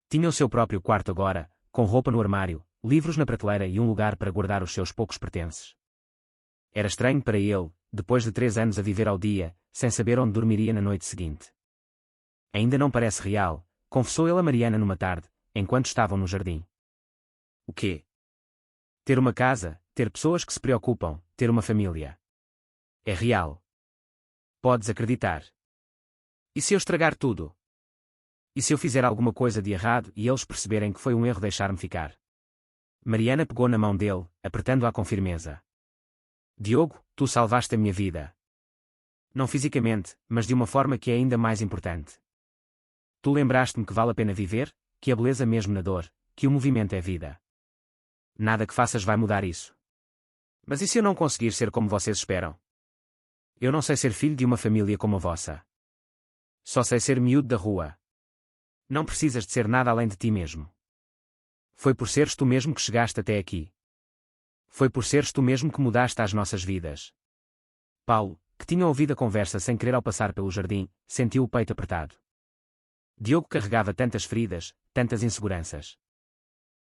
Tinha o seu próprio quarto agora, com roupa no armário, livros na prateleira e um lugar para guardar os seus poucos pertences. Era estranho para ele, depois de 3 anos a viver ao dia, sem saber onde dormiria na noite seguinte. Ainda não parece real, confessou ele a Mariana numa tarde, enquanto estavam no jardim. O quê? Ter uma casa, ter pessoas que se preocupam, ter uma família. É real. Podes acreditar. E se eu estragar tudo? E se eu fizer alguma coisa de errado e eles perceberem que foi um erro deixar-me ficar? Mariana pegou na mão dele, apertando-a com firmeza. Diogo, tu salvaste a minha vida. Não fisicamente, mas de uma forma que é ainda mais importante. Tu lembraste-me que vale a pena viver, que a beleza mesmo na dor, que o movimento é vida. Nada que faças vai mudar isso. Mas e se eu não conseguir ser como vocês esperam? Eu não sei ser filho de uma família como a vossa. Só sei ser miúdo da rua. Não precisas de ser nada além de ti mesmo. Foi por seres tu mesmo que chegaste até aqui. Foi por seres tu mesmo que mudaste as nossas vidas. Paulo, que tinha ouvido a conversa sem querer ao passar pelo jardim, sentiu o peito apertado. Diogo carregava tantas feridas, tantas inseguranças.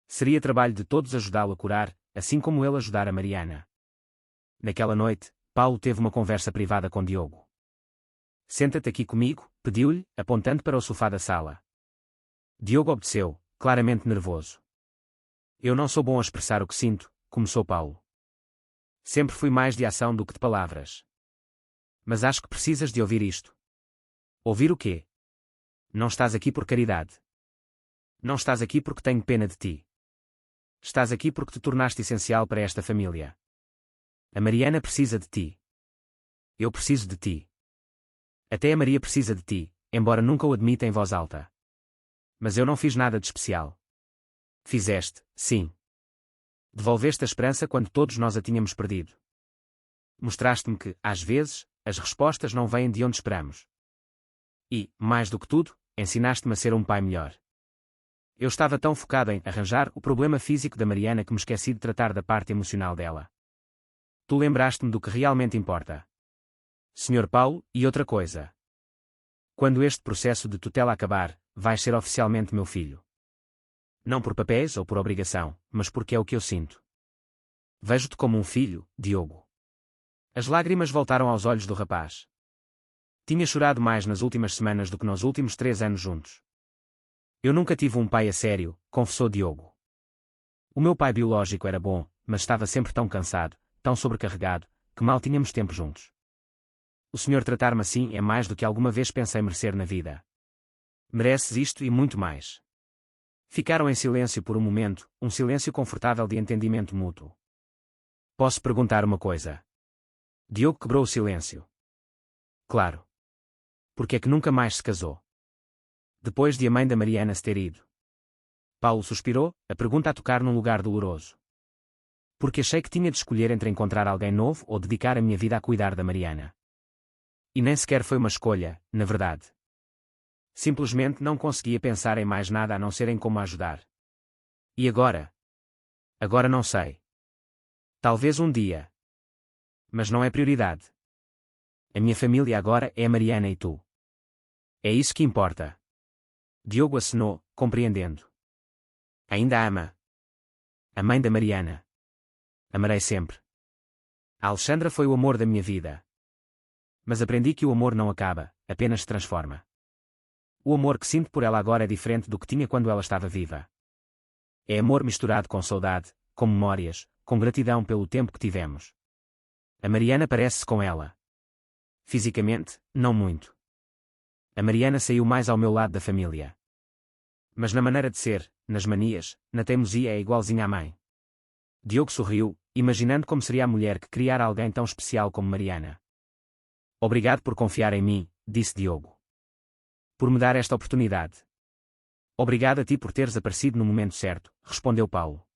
Seria trabalho de todos ajudá-lo a curar, assim como ele ajudar a Mariana. Naquela noite, Paulo teve uma conversa privada com Diogo. Senta-te aqui comigo, pediu-lhe, apontando para o sofá da sala. Diogo obedeceu, claramente nervoso. Eu não sou bom a expressar o que sinto, começou Paulo. Sempre fui mais de ação do que de palavras. Mas acho que precisas de ouvir isto. Ouvir o quê? Não estás aqui por caridade. Não estás aqui porque tenho pena de ti. Estás aqui porque te tornaste essencial para esta família. A Mariana precisa de ti. Eu preciso de ti. Até a Maria precisa de ti, embora nunca o admita em voz alta. Mas eu não fiz nada de especial. Fizeste, sim. Devolveste a esperança quando todos nós a tínhamos perdido. Mostraste-me que, às vezes, as respostas não vêm de onde esperamos. E, mais do que tudo, ensinaste-me a ser um pai melhor. Eu estava tão focado em arranjar o problema físico da Mariana que me esqueci de tratar da parte emocional dela. Tu lembraste-me do que realmente importa. Sr. Paulo, e outra coisa. Quando este processo de tutela acabar, vais ser oficialmente meu filho. Não por papéis ou por obrigação, mas porque é o que eu sinto. Vejo-te como um filho, Diogo. As lágrimas voltaram aos olhos do rapaz. Tinha chorado mais nas últimas semanas do que nos últimos 3 anos juntos. Eu nunca tive um pai a sério, confessou Diogo. O meu pai biológico era bom, mas estava sempre tão cansado, tão sobrecarregado, que mal tínhamos tempo juntos. O senhor tratar-me assim é mais do que alguma vez pensei merecer na vida. Mereces isto e muito mais. Ficaram em silêncio por um momento, um silêncio confortável de entendimento mútuo. Posso perguntar uma coisa? Diogo quebrou o silêncio. Claro. Porque é que nunca mais se casou? Depois de a mãe da Mariana se ter ido. Paulo suspirou, a pergunta a tocar num lugar doloroso. Porque achei que tinha de escolher entre encontrar alguém novo ou dedicar a minha vida a cuidar da Mariana. E nem sequer foi uma escolha, na verdade. Simplesmente não conseguia pensar em mais nada a não ser em como a ajudar. E agora? Agora não sei. Talvez um dia. Mas não é prioridade. A minha família agora é a Mariana e tu. É isso que importa. Diogo acenou, compreendendo. Ainda ama. A mãe da Mariana. Amarei sempre. A Alexandra foi o amor da minha vida. Mas aprendi que o amor não acaba, apenas se transforma. O amor que sinto por ela agora é diferente do que tinha quando ela estava viva. É amor misturado com saudade, com memórias, com gratidão pelo tempo que tivemos. A Mariana parece-se com ela. Fisicamente, não muito. A Mariana saiu mais ao meu lado da família. Mas na maneira de ser, nas manias, na teimosia é igualzinha à mãe. Diogo sorriu, imaginando como seria a mulher que criara alguém tão especial como Mariana. Obrigado por confiar em mim, disse Diogo. Por me dar esta oportunidade. Obrigado a ti por teres aparecido no momento certo, respondeu Paulo.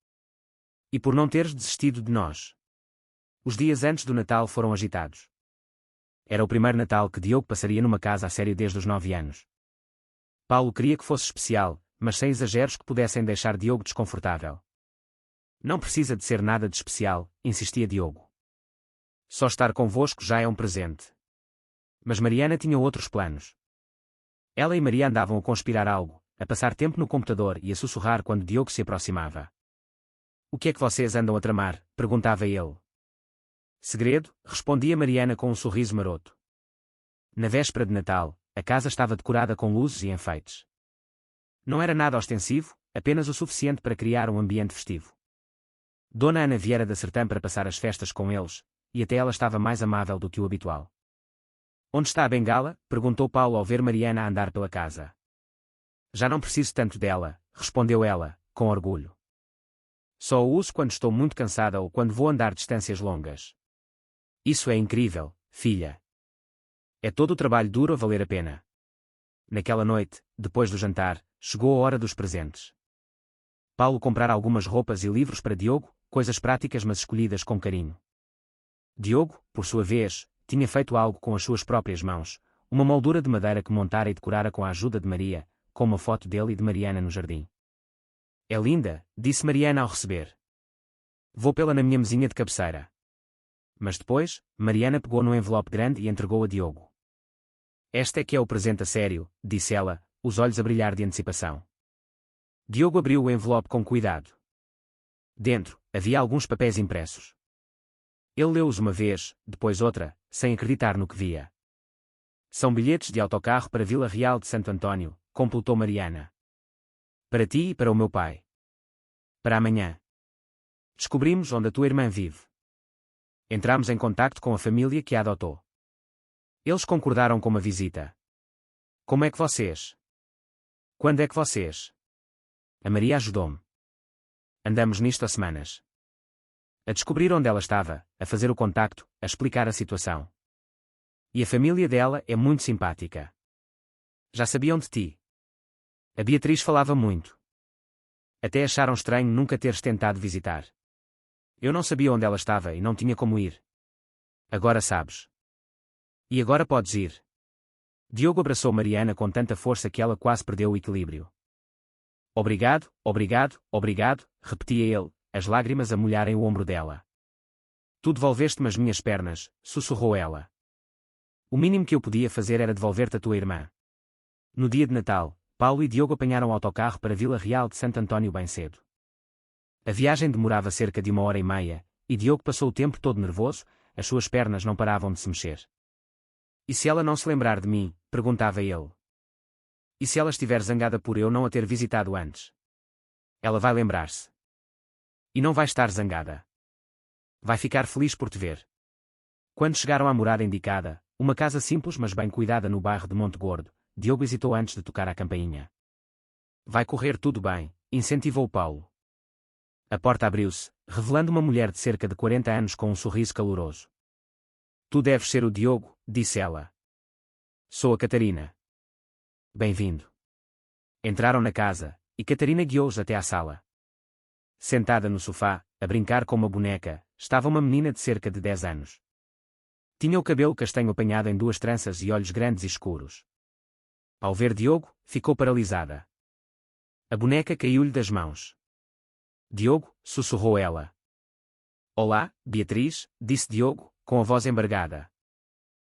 E por não teres desistido de nós. Os dias antes do Natal foram agitados. Era o primeiro Natal que Diogo passaria numa casa a sério desde os 9 anos. Paulo queria que fosse especial, mas sem exageros que pudessem deixar Diogo desconfortável. Não precisa de ser nada de especial, insistia Diogo. Só estar convosco já é um presente. Mas Mariana tinha outros planos. Ela e Maria andavam a conspirar algo, a passar tempo no computador e a sussurrar quando Diogo se aproximava. O que é que vocês andam a tramar? Perguntava ele. Segredo, respondia Mariana com um sorriso maroto. Na véspera de Natal, a casa estava decorada com luzes e enfeites. Não era nada ostensivo, apenas o suficiente para criar um ambiente festivo. Dona Ana viera da Sertã para passar as festas com eles, e até ela estava mais amável do que o habitual. Onde está a bengala? Perguntou Paulo ao ver Mariana a andar pela casa. Já não preciso tanto dela, respondeu ela, com orgulho. Só a uso quando estou muito cansada ou quando vou andar distâncias longas. Isso é incrível, filha. É todo o trabalho duro a valer a pena. Naquela noite, depois do jantar, chegou a hora dos presentes. Paulo comprara algumas roupas e livros para Diogo, coisas práticas mas escolhidas com carinho. Diogo, por sua vez, tinha feito algo com as suas próprias mãos, uma moldura de madeira que montara e decorara com a ajuda de Maria, com uma foto dele e de Mariana no jardim. É linda, disse Mariana ao receber. Vou pê-la na minha mesinha de cabeceira. Mas depois, Mariana pegou num envelope grande e entregou a Diogo. Este é que é o presente a sério, disse ela, os olhos a brilhar de antecipação. Diogo abriu o envelope com cuidado. Dentro, havia alguns papéis impressos. Ele leu-os uma vez, depois outra, sem acreditar no que via. São bilhetes de autocarro para Vila Real de Santo António, completou Mariana. Para ti e para o meu pai. Para amanhã. Descobrimos onde a tua irmã vive. Entramos em contacto com a família que a adotou. Eles concordaram com uma visita. Como é que vocês? Quando é que vocês? A Maria ajudou-me. Andamos nisto há semanas. A descobrir onde ela estava, a fazer o contacto, a explicar a situação. E a família dela é muito simpática. Já sabiam de ti. A Beatriz falava muito. Até acharam estranho nunca teres tentado visitar. Eu não sabia onde ela estava e não tinha como ir. Agora sabes. E agora podes ir. Diogo abraçou Mariana com tanta força que ela quase perdeu o equilíbrio. Obrigado, obrigado, obrigado, repetia ele, as lágrimas a molharem o ombro dela. Tu devolveste-me as minhas pernas, sussurrou ela. O mínimo que eu podia fazer era devolver-te a tua irmã. No dia de Natal, Paulo e Diogo apanharam o autocarro para Vila Real de Santo António bem cedo. A viagem demorava cerca de 1h30, e Diogo passou o tempo todo nervoso, as suas pernas não paravam de se mexer. E se ela não se lembrar de mim? Perguntava ele. E se ela estiver zangada por eu não a ter visitado antes? Ela vai lembrar-se. E não vai estar zangada. Vai ficar feliz por te ver. Quando chegaram à morada indicada, uma casa simples mas bem cuidada no bairro de Monte Gordo, Diogo hesitou antes de tocar a campainha. Vai correr tudo bem, incentivou Paulo. A porta abriu-se, revelando uma mulher de cerca de 40 anos com um sorriso caloroso. Tu deves ser o Diogo, disse ela. Sou a Catarina. Bem-vindo. Entraram na casa, e Catarina guiou-os até à sala. Sentada no sofá, a brincar com uma boneca, estava uma menina de cerca de 10 anos. Tinha o cabelo castanho apanhado em 2 tranças e olhos grandes e escuros. Ao ver Diogo, ficou paralisada. A boneca caiu-lhe das mãos. Diogo, sussurrou ela. Olá, Beatriz, disse Diogo, com a voz embargada.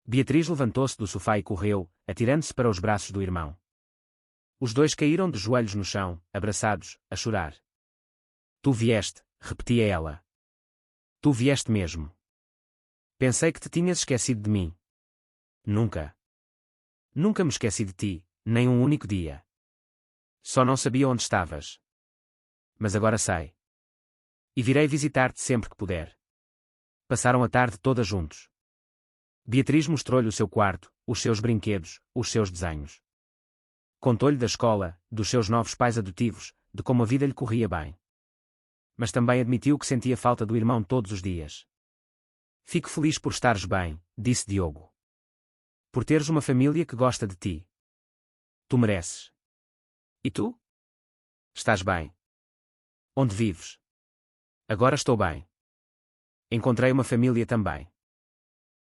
Beatriz levantou-se do sofá e correu, atirando-se para os braços do irmão. Os dois caíram de joelhos no chão, abraçados, a chorar. Tu vieste, repetia ela. Tu vieste mesmo. Pensei que te tinhas esquecido de mim. Nunca. Nunca me esqueci de ti, nem um único dia. Só não sabia onde estavas. Mas agora sei. E virei visitar-te sempre que puder. Passaram a tarde toda juntos. Beatriz mostrou-lhe o seu quarto, os seus brinquedos, os seus desenhos. Contou-lhe da escola, dos seus novos pais adotivos, de como a vida lhe corria bem. Mas também admitiu que sentia falta do irmão todos os dias. Fico feliz por estares bem, disse Diogo. Por teres uma família que gosta de ti. Tu mereces. E tu? Estás bem? Onde vives? Agora estou bem. Encontrei uma família também.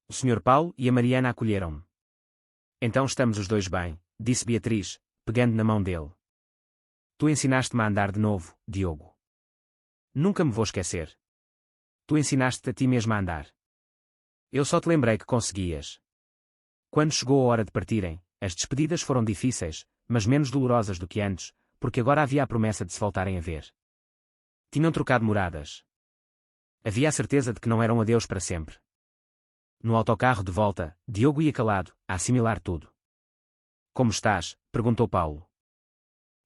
O Sr. Paulo e a Mariana acolheram-me. Então estamos os dois bem, disse Beatriz, pegando na mão dele. Tu ensinaste-me a andar de novo, Diogo. Nunca me vou esquecer. Tu ensinaste-te a ti mesmo a andar. Eu só te lembrei que conseguias. Quando chegou a hora de partirem, as despedidas foram difíceis, mas menos dolorosas do que antes, porque agora havia a promessa de se voltarem a ver. Tinham trocado moradas. Havia a certeza de que não era um adeus para sempre. No autocarro de volta, Diogo ia calado, a assimilar tudo. Como estás? Perguntou Paulo.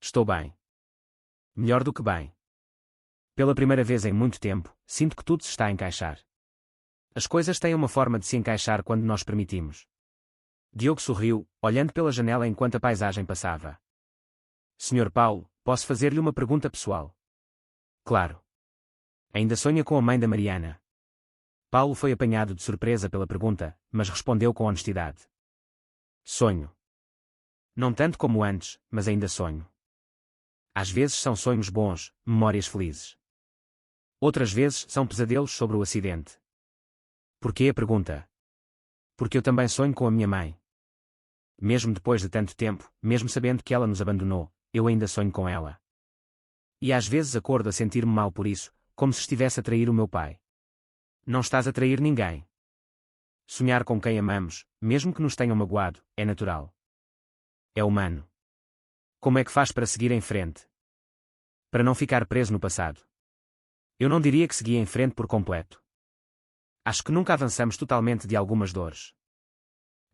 Estou bem. Melhor do que bem. Pela primeira vez em muito tempo, sinto que tudo se está a encaixar. As coisas têm uma forma de se encaixar quando nós permitimos. Diogo sorriu, olhando pela janela enquanto a paisagem passava. Sr. Paulo, posso fazer-lhe uma pergunta pessoal? Claro. Ainda sonha com a mãe da Mariana? Paulo foi apanhado de surpresa pela pergunta, mas respondeu com honestidade. Sonho. Não tanto como antes, mas ainda sonho. Às vezes são sonhos bons, memórias felizes. Outras vezes são pesadelos sobre o acidente. Por que a pergunta? Porque eu também sonho com a minha mãe. Mesmo depois de tanto tempo, mesmo sabendo que ela nos abandonou, eu ainda sonho com ela. E às vezes acordo a sentir-me mal por isso, como se estivesse a trair o meu pai. Não estás a trair ninguém. Sonhar com quem amamos, mesmo que nos tenham magoado, é natural. É humano. Como é que faz para seguir em frente? Para não ficar preso no passado. Eu não diria que segui em frente por completo. Acho que nunca avançamos totalmente de algumas dores.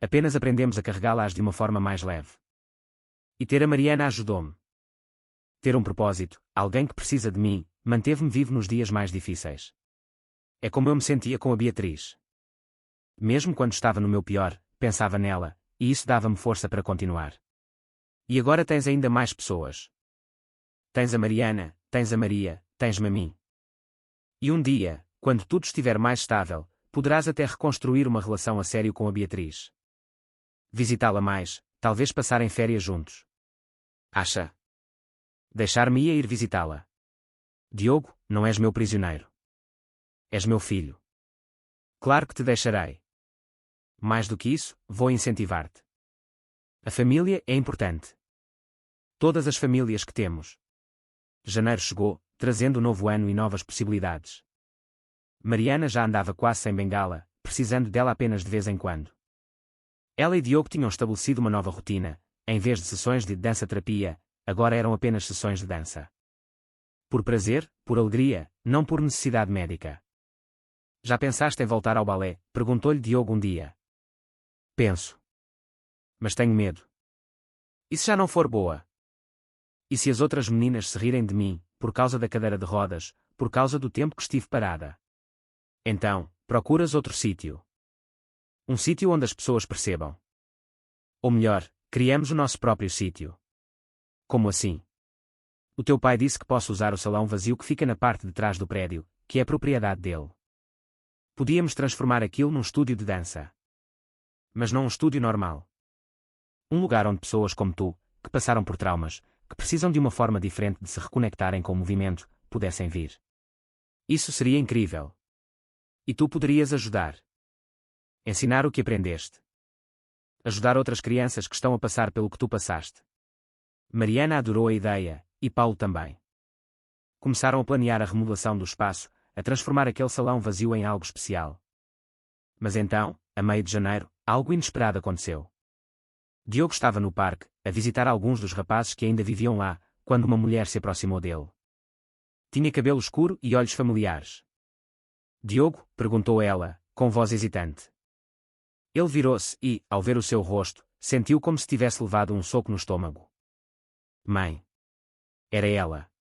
Apenas aprendemos a carregá-las de uma forma mais leve. E ter a Mariana ajudou-me. Ter um propósito, alguém que precisa de mim, manteve-me vivo nos dias mais difíceis. É como eu me sentia com a Beatriz. Mesmo quando estava no meu pior, pensava nela, e isso dava-me força para continuar. E agora tens ainda mais pessoas. Tens a Mariana, tens a Maria, tens-me a mim. E um dia, quando tudo estiver mais estável, poderás até reconstruir uma relação a sério com a Beatriz. Visitá-la mais, talvez passarem férias juntos. Acha? Deixar-me ir visitá-la. Diogo, não és meu prisioneiro. És meu filho. Claro que te deixarei. Mais do que isso, vou incentivar-te. A família é importante. Todas as famílias que temos. Janeiro chegou, trazendo um novo ano e novas possibilidades. Mariana já andava quase sem bengala, precisando dela apenas de vez em quando. Ela e Diogo tinham estabelecido uma nova rotina. Em vez de sessões de dança-terapia, agora eram apenas sessões de dança. Por prazer, por alegria, não por necessidade médica. Já pensaste em voltar ao balé? Perguntou-lhe Diogo um dia. Penso. Mas tenho medo. E se já não for boa? E se as outras meninas se rirem de mim, por causa da cadeira de rodas, por causa do tempo que estive parada? Então, procuras outro sítio. Um sítio onde as pessoas percebam. Ou melhor, criamos o nosso próprio sítio. Como assim? O teu pai disse que posso usar o salão vazio que fica na parte de trás do prédio, que é propriedade dele. Podíamos transformar aquilo num estúdio de dança. Mas não um estúdio normal. Um lugar onde pessoas como tu, que passaram por traumas, que precisam de uma forma diferente de se reconectarem com o movimento, pudessem vir. Isso seria incrível. E tu poderias ajudar. Ensinar o que aprendeste. Ajudar outras crianças que estão a passar pelo que tu passaste. Mariana adorou a ideia, e Paulo também. Começaram a planear a remodelação do espaço, a transformar aquele salão vazio em algo especial. Mas então, a meio de janeiro, algo inesperado aconteceu. Diogo estava no parque, a visitar alguns dos rapazes que ainda viviam lá, quando uma mulher se aproximou dele. Tinha cabelo escuro e olhos familiares. Diogo? Perguntou ela, com voz hesitante. Ele virou-se e, ao ver o seu rosto, sentiu como se tivesse levado um soco no estômago. Mãe. Era ela.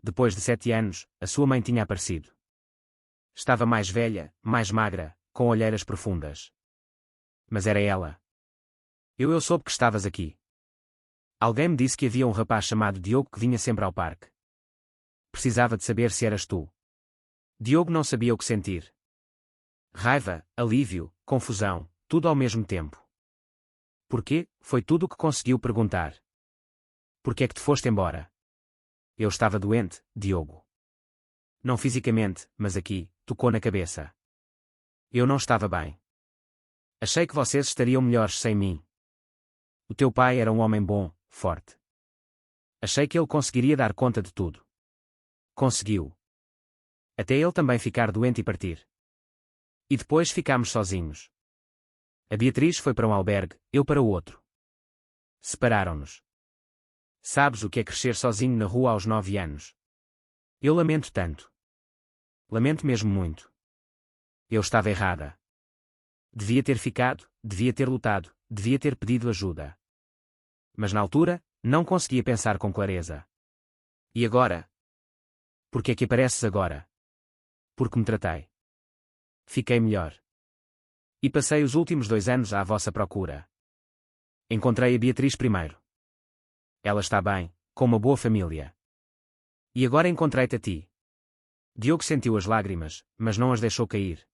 Depois de 7 anos, a sua mãe tinha aparecido. Estava mais velha, mais magra, com olheiras profundas. Mas era ela. Eu soube que estavas aqui. Alguém me disse que havia um rapaz chamado Diogo que vinha sempre ao parque. Precisava de saber se eras tu. Diogo não sabia o que sentir. Raiva, alívio, confusão, tudo ao mesmo tempo. Porquê? Foi tudo o que conseguiu perguntar. Porquê é que te foste embora? Eu estava doente, Diogo. Não fisicamente, mas aqui, tocou na cabeça. Eu não estava bem. Achei que vocês estariam melhores sem mim. O teu pai era um homem bom, forte. Achei que ele conseguiria dar conta de tudo. Conseguiu. Até ele também ficar doente e partir. E depois ficámos sozinhos. A Beatriz foi para um albergue, eu para o outro. Separaram-nos. Sabes o que é crescer sozinho na rua aos 9 anos? Eu lamento tanto. Lamento mesmo muito. Eu estava errada. Devia ter ficado, devia ter lutado, devia ter pedido ajuda. Mas na altura, não conseguia pensar com clareza. E agora? Por que é que apareces agora? Porque me tratei. Fiquei melhor. E passei os últimos 2 anos à vossa procura. Encontrei a Beatriz primeiro. Ela está bem, com uma boa família. E agora encontrei-te a ti. Diogo sentiu as lágrimas, mas não as deixou cair.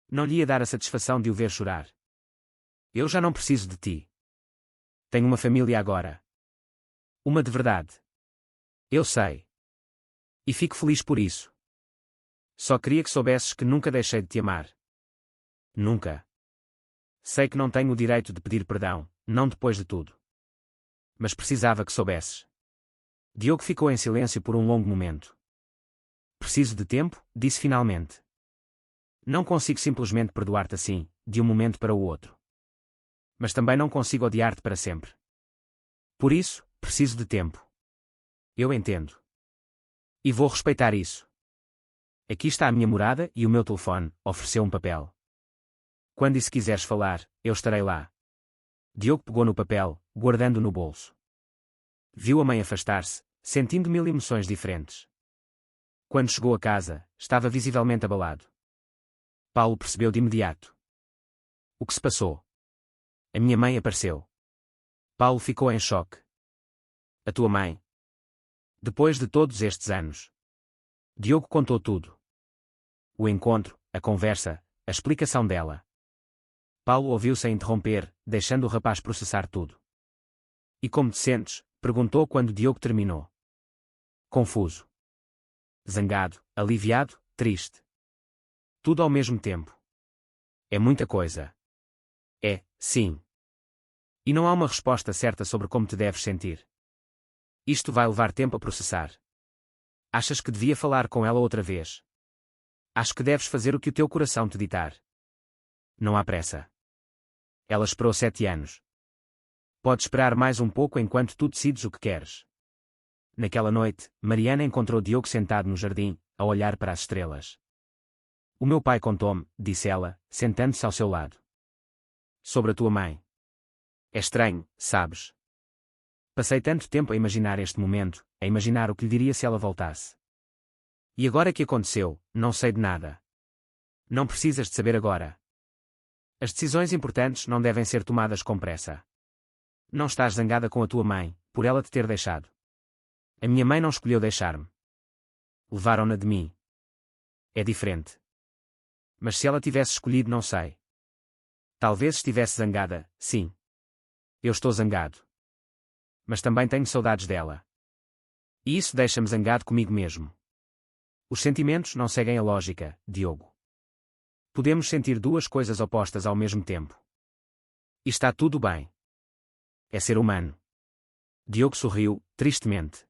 Não lhe ia dar a satisfação de o ver chorar. Eu já não preciso de ti. Tenho uma família agora. Uma de verdade. Eu sei. E fico feliz por isso. Só queria que soubesses que nunca deixei de te amar. Nunca. Sei que não tenho o direito de pedir perdão, não depois de tudo. Mas precisava que soubesses. Diogo ficou em silêncio por um longo momento. Preciso de tempo, disse finalmente. Não consigo simplesmente perdoar-te assim, de um momento para o outro. Mas também não consigo odiar-te para sempre. Por isso, preciso de tempo. Eu entendo. E vou respeitar isso. Aqui está a minha morada e o meu telefone, ofereceu um papel. Quando e se quiseres falar, eu estarei lá. Diogo pegou no papel, guardando-o no bolso. Viu a mãe afastar-se, sentindo 1000 emoções diferentes. Quando chegou a casa, estava visivelmente abalado. Paulo percebeu de imediato. O que se passou? A minha mãe apareceu. Paulo ficou em choque. A tua mãe? Depois de todos estes anos. Diogo contou tudo. O encontro, a conversa, a explicação dela. Paulo ouviu-se a interromper, deixando o rapaz processar tudo. E como te sentes? Perguntou quando Diogo terminou. Confuso. Zangado, aliviado, triste. Tudo ao mesmo tempo. É muita coisa. É, sim. E não há uma resposta certa sobre como te deves sentir. Isto vai levar tempo a processar. Achas que devia falar com ela outra vez? Acho que deves fazer o que o teu coração te ditar. Não há pressa. Ela esperou 7 anos. Pode esperar mais um pouco enquanto tu decides o que queres. Naquela noite, Mariana encontrou Diogo sentado no jardim, a olhar para as estrelas. O meu pai contou-me, disse ela, sentando-se ao seu lado. Sobre a tua mãe. É estranho, sabes? Passei tanto tempo a imaginar este momento, a imaginar o que lhe diria se ela voltasse. E agora que aconteceu, não sei de nada. Não precisas de saber agora. As decisões importantes não devem ser tomadas com pressa. Não estás zangada com a tua mãe, por ela te ter deixado. A minha mãe não escolheu deixar-me. Levaram-na de mim. É diferente. Mas se ela tivesse escolhido, não sei. Talvez estivesse zangada, sim. Eu estou zangado. Mas também tenho saudades dela. E isso deixa-me zangado comigo mesmo. Os sentimentos não seguem a lógica, Diogo. Podemos sentir duas coisas opostas ao mesmo tempo. E está tudo bem. É ser humano. Diogo sorriu, tristemente.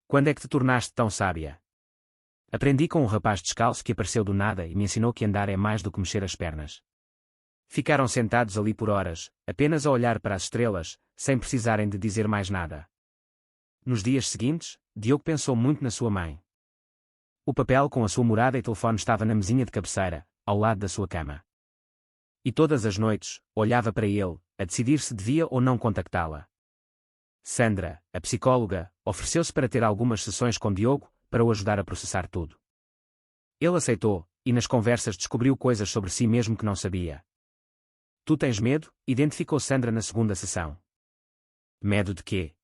Quando é que te tornaste tão sábia? Aprendi com um rapaz descalço que apareceu do nada e me ensinou que andar é mais do que mexer as pernas. Ficaram sentados ali por horas, apenas a olhar para as estrelas, sem precisarem de dizer mais nada. Nos dias seguintes, Diogo pensou muito na sua mãe. O papel com a sua morada e telefone estava na mesinha de cabeceira, ao lado da sua cama. E todas as noites, olhava para ele, a decidir se devia ou não contactá-la. Sandra, a psicóloga, ofereceu-se para ter algumas sessões com Diogo, para o ajudar a processar tudo. Ele aceitou, e nas conversas descobriu coisas sobre si mesmo que não sabia. Tu tens medo? Identificou Sandra na segunda sessão. Medo de quê?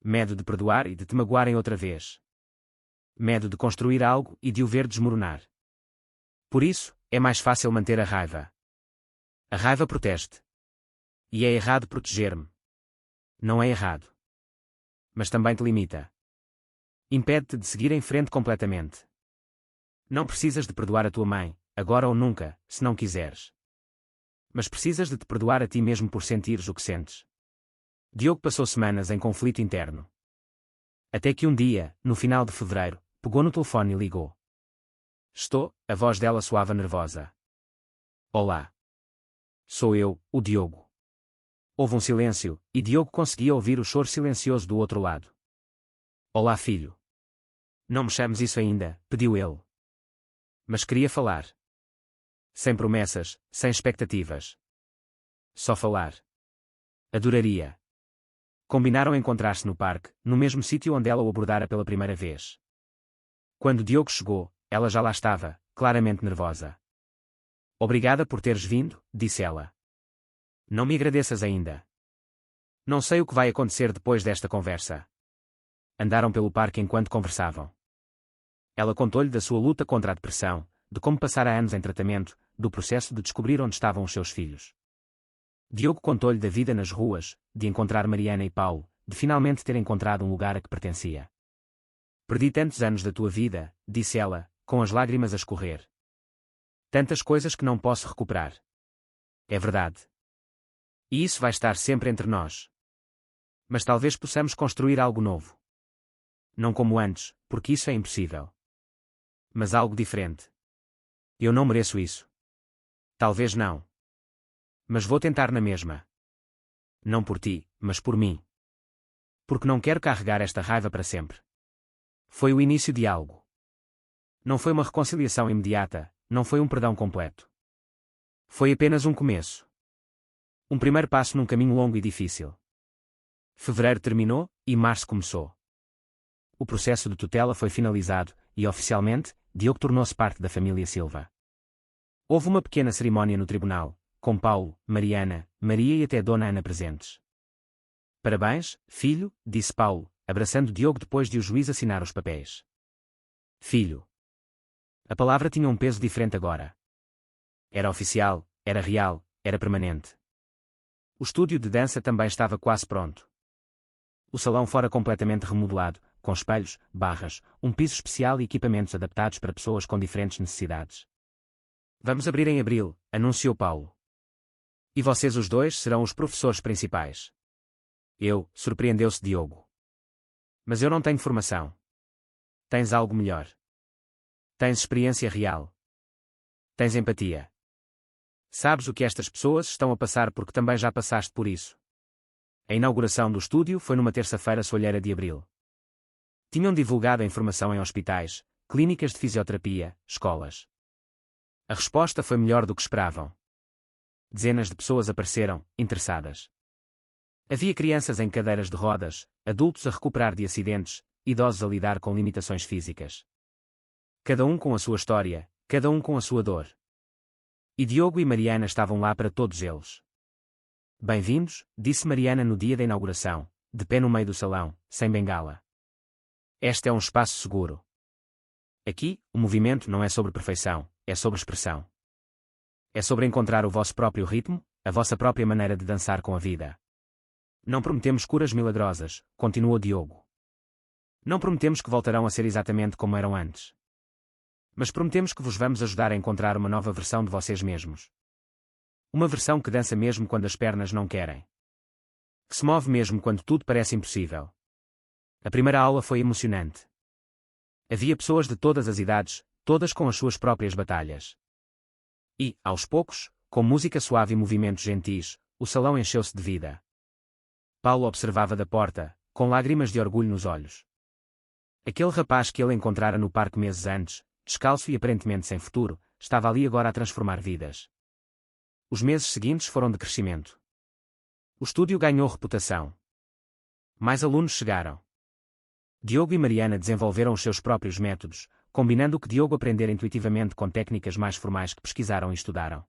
Medo de perdoar e de te magoarem outra vez. Medo de construir algo e de o ver desmoronar. Por isso, é mais fácil manter a raiva. A raiva protege-te. E é errado proteger-me. Não é errado. Mas também te limita. Impede-te de seguir em frente completamente. Não precisas de perdoar a tua mãe, agora ou nunca, se não quiseres. Mas precisas de te perdoar a ti mesmo por sentires o que sentes. Diogo passou semanas em conflito interno. Até que um dia, no final de fevereiro, pegou no telefone e ligou. Estou, a voz dela soava nervosa. Olá. Sou eu, o Diogo. Houve um silêncio, e Diogo conseguia ouvir o choro silencioso do outro lado. Olá, filho. Não me chames isso ainda, pediu ele. Mas queria falar. Sem promessas, sem expectativas. Só falar. Adoraria. Combinaram encontrar-se no parque, no mesmo sítio onde ela o abordara pela primeira vez. Quando Diogo chegou, ela já lá estava, claramente nervosa. Obrigada por teres vindo, disse ela. Não me agradeças ainda. Não sei o que vai acontecer depois desta conversa. Andaram pelo parque enquanto conversavam. Ela contou-lhe da sua luta contra a depressão, de como passara anos em tratamento, do processo de descobrir onde estavam os seus filhos. Diogo contou-lhe da vida nas ruas, de encontrar Mariana e Paulo, de finalmente ter encontrado um lugar a que pertencia. Perdi tantos anos da tua vida, disse ela, com as lágrimas a escorrer. Tantas coisas que não posso recuperar. É verdade. E isso vai estar sempre entre nós. Mas talvez possamos construir algo novo. Não como antes, porque isso é impossível. Mas algo diferente. Eu não mereço isso. Talvez não. Mas vou tentar na mesma. Não por ti, mas por mim. Porque não quero carregar esta raiva para sempre. Foi o início de algo. Não foi uma reconciliação imediata, não foi um perdão completo. Foi apenas um começo. Um primeiro passo num caminho longo e difícil. Fevereiro terminou, e março começou. O processo de tutela foi finalizado, e oficialmente, Diogo tornou-se parte da família Silva. Houve uma pequena cerimónia no tribunal, com Paulo, Mariana, Maria e até Dona Ana presentes. Parabéns, filho, disse Paulo, abraçando Diogo depois de o juiz assinar os papéis. Filho. A palavra tinha um peso diferente agora. Era oficial, era real, era permanente. O estúdio de dança também estava quase pronto. O salão fora completamente remodelado, com espelhos, barras, um piso especial e equipamentos adaptados para pessoas com diferentes necessidades. Vamos abrir em abril, anunciou Paulo. E vocês os dois serão os professores principais. Surpreendeu-se Diogo. Mas eu não tenho formação. Tens algo melhor? Tens experiência real. Tens empatia. Sabes o que estas pessoas estão a passar porque também já passaste por isso. A inauguração do estúdio foi numa terça-feira soalheira de abril. Tinham divulgado a informação em hospitais, clínicas de fisioterapia, escolas. A resposta foi melhor do que esperavam. Dezenas de pessoas apareceram, interessadas. Havia crianças em cadeiras de rodas, adultos a recuperar de acidentes, idosos a lidar com limitações físicas. Cada um com a sua história, cada um com a sua dor. E Diogo e Mariana estavam lá para todos eles. Bem-vindos, disse Mariana no dia da inauguração, de pé no meio do salão, sem bengala. Este é um espaço seguro. Aqui, o movimento não é sobre perfeição, é sobre expressão. É sobre encontrar o vosso próprio ritmo, a vossa própria maneira de dançar com a vida. Não prometemos curas milagrosas, continuou Diogo. Não prometemos que voltarão a ser exatamente como eram antes. Mas prometemos que vos vamos ajudar a encontrar uma nova versão de vocês mesmos. Uma versão que dança mesmo quando as pernas não querem. Que se move mesmo quando tudo parece impossível. A primeira aula foi emocionante. Havia pessoas de todas as idades, todas com as suas próprias batalhas. E, aos poucos, com música suave e movimentos gentis, o salão encheu-se de vida. Paulo observava da porta, com lágrimas de orgulho nos olhos. Aquele rapaz que ele encontrara no parque meses antes, descalço e aparentemente sem futuro, estava ali agora a transformar vidas. Os meses seguintes foram de crescimento. O estúdio ganhou reputação. Mais alunos chegaram. Diogo e Mariana desenvolveram os seus próprios métodos, combinando o que Diogo aprendera intuitivamente com técnicas mais formais que pesquisaram e estudaram.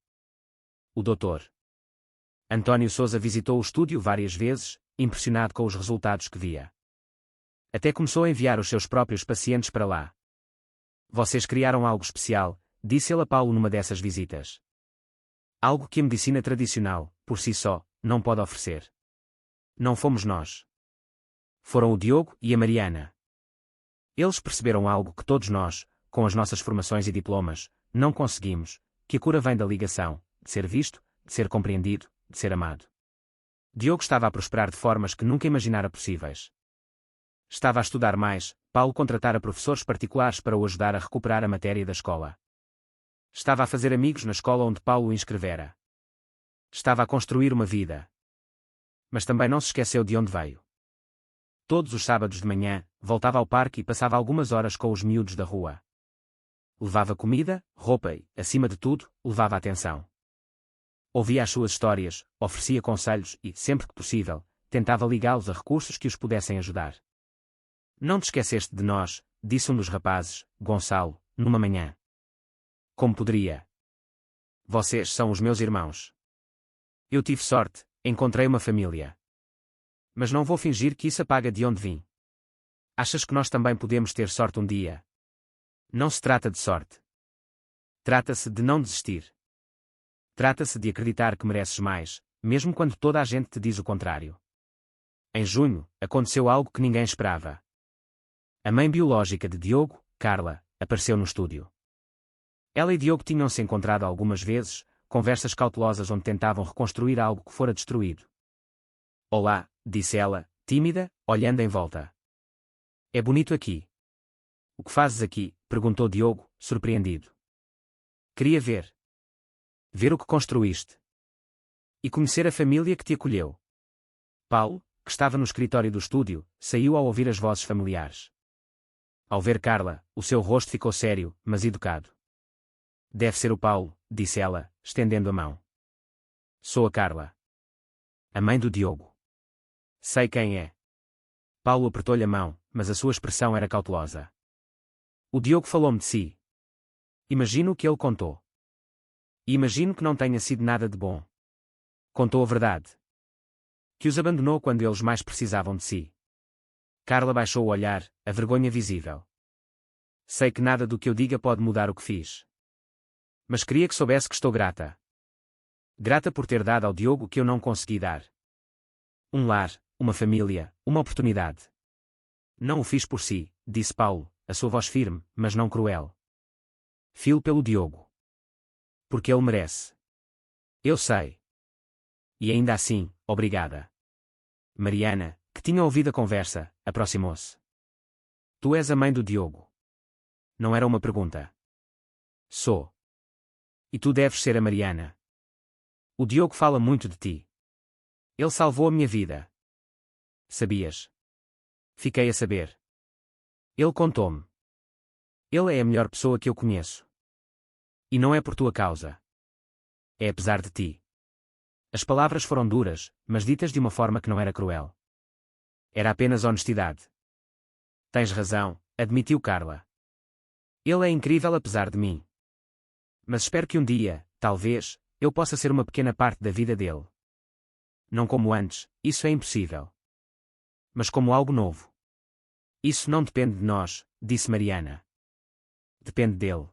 O Dr. António Sousa visitou o estúdio várias vezes, impressionado com os resultados que via. Até começou a enviar os seus próprios pacientes para lá. Vocês criaram algo especial, disse ele a Paulo numa dessas visitas. Algo que a medicina tradicional, por si só, não pode oferecer. Não fomos nós. Foram o Diogo e a Mariana. Eles perceberam algo que todos nós, com as nossas formações e diplomas, não conseguimos, que a cura vem da ligação, de ser visto, de ser compreendido, de ser amado. Diogo estava a prosperar de formas que nunca imaginara possíveis. Estava a estudar mais, Paulo contratara professores particulares para o ajudar a recuperar a matéria da escola. Estava a fazer amigos na escola onde Paulo o inscrevera. Estava a construir uma vida. Mas também não se esqueceu de onde veio. Todos os sábados de manhã, voltava ao parque e passava algumas horas com os miúdos da rua. Levava comida, roupa e, acima de tudo, levava atenção. Ouvia as suas histórias, oferecia conselhos e, sempre que possível, tentava ligá-los a recursos que os pudessem ajudar. Não te esqueceste de nós, disse um dos rapazes, Gonçalo, numa manhã. Como poderia? Vocês são os meus irmãos. Eu tive sorte, encontrei uma família. Mas não vou fingir que isso apaga de onde vim. Achas que nós também podemos ter sorte um dia? Não se trata de sorte. Trata-se de não desistir. Trata-se de acreditar que mereces mais, mesmo quando toda a gente te diz o contrário. Em junho, aconteceu algo que ninguém esperava. A mãe biológica de Diogo, Carla, apareceu no estúdio. Ela e Diogo tinham-se encontrado algumas vezes, conversas cautelosas onde tentavam reconstruir algo que fora destruído. Olá, disse ela, tímida, olhando em volta. É bonito aqui. O que fazes aqui? Perguntou Diogo, surpreendido. Queria ver. Ver o que construíste. E conhecer a família que te acolheu. Paulo, que estava no escritório do estúdio, saiu ao ouvir as vozes familiares. Ao ver Carla, o seu rosto ficou sério, mas educado. Deve ser o Paulo, disse ela, estendendo a mão. Sou a Carla. A mãe do Diogo. Sei quem é. Paulo apertou-lhe a mão, mas a sua expressão era cautelosa. O Diogo falou-me de si. Imagino o que ele contou. E imagino que não tenha sido nada de bom. Contou a verdade. Que os abandonou quando eles mais precisavam de si. Carla baixou o olhar, a vergonha visível. Sei que nada do que eu diga pode mudar o que fiz. Mas queria que soubesse que estou grata. Grata por ter dado ao Diogo o que eu não consegui dar. Um lar, uma família, uma oportunidade. Não o fiz por si, disse Paulo, a sua voz firme, mas não cruel. Filo pelo Diogo. Porque ele merece. Eu sei. E ainda assim, obrigada. Mariana, que tinha ouvido a conversa, aproximou-se. Tu és a mãe do Diogo. Não era uma pergunta. Sou. E tu deves ser a Mariana. O Diogo fala muito de ti. Ele salvou a minha vida. Sabias? Fiquei a saber. Ele contou-me. Ele é a melhor pessoa que eu conheço. E não é por tua causa. É apesar de ti. As palavras foram duras, mas ditas de uma forma que não era cruel. Era apenas honestidade. Tens razão, admitiu Carla. Ele é incrível apesar de mim. Mas espero que um dia, talvez, eu possa ser uma pequena parte da vida dele. Não como antes, isso é impossível. Mas como algo novo. Isso não depende de nós, disse Mariana. Depende dele.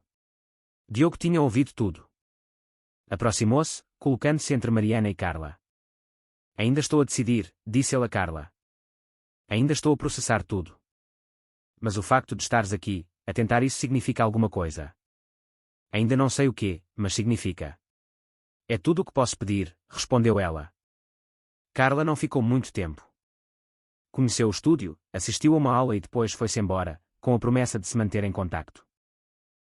Diogo tinha ouvido tudo. Aproximou-se, colocando-se entre Mariana e Carla. Ainda estou a decidir, disse ele a Carla. Ainda estou a processar tudo. Mas o facto de estares aqui, a tentar isso significa alguma coisa. Ainda não sei o quê, mas significa. É tudo o que posso pedir, respondeu ela. Carla não ficou muito tempo. Conheceu o estúdio, assistiu a uma aula e depois foi-se embora, com a promessa de se manter em contacto.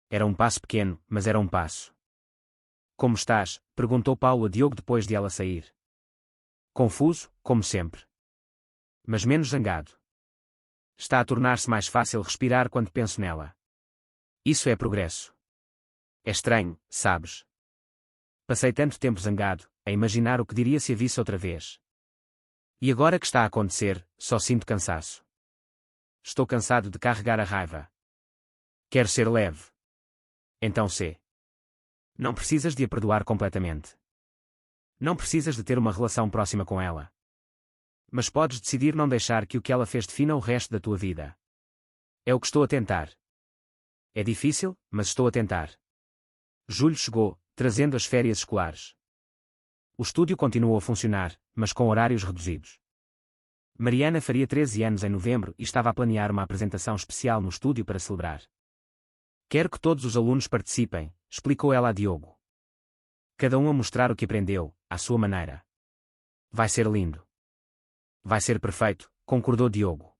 Era um passo pequeno, mas era um passo. Como estás? Perguntou Paulo a Diogo depois de ela sair. Confuso, como sempre. Mas menos zangado. Está a tornar-se mais fácil respirar quando penso nela. Isso é progresso. É estranho, sabes? Passei tanto tempo zangado, a imaginar o que diria se a visse outra vez. E agora que está a acontecer, só sinto cansaço. Estou cansado de carregar a raiva. Quero ser leve. Então sê. Não precisas de a perdoar completamente. Não precisas de ter uma relação próxima com ela. Mas podes decidir não deixar que o que ela fez defina o resto da tua vida. É o que estou a tentar. É difícil, mas estou a tentar. Julho chegou, trazendo as férias escolares. O estúdio continuou a funcionar, mas com horários reduzidos. Mariana faria 13 anos em novembro e estava a planear uma apresentação especial no estúdio para celebrar. Quero que todos os alunos participem, explicou ela a Diogo. Cada um a mostrar o que aprendeu, à sua maneira. Vai ser lindo. Vai ser perfeito, concordou Diogo.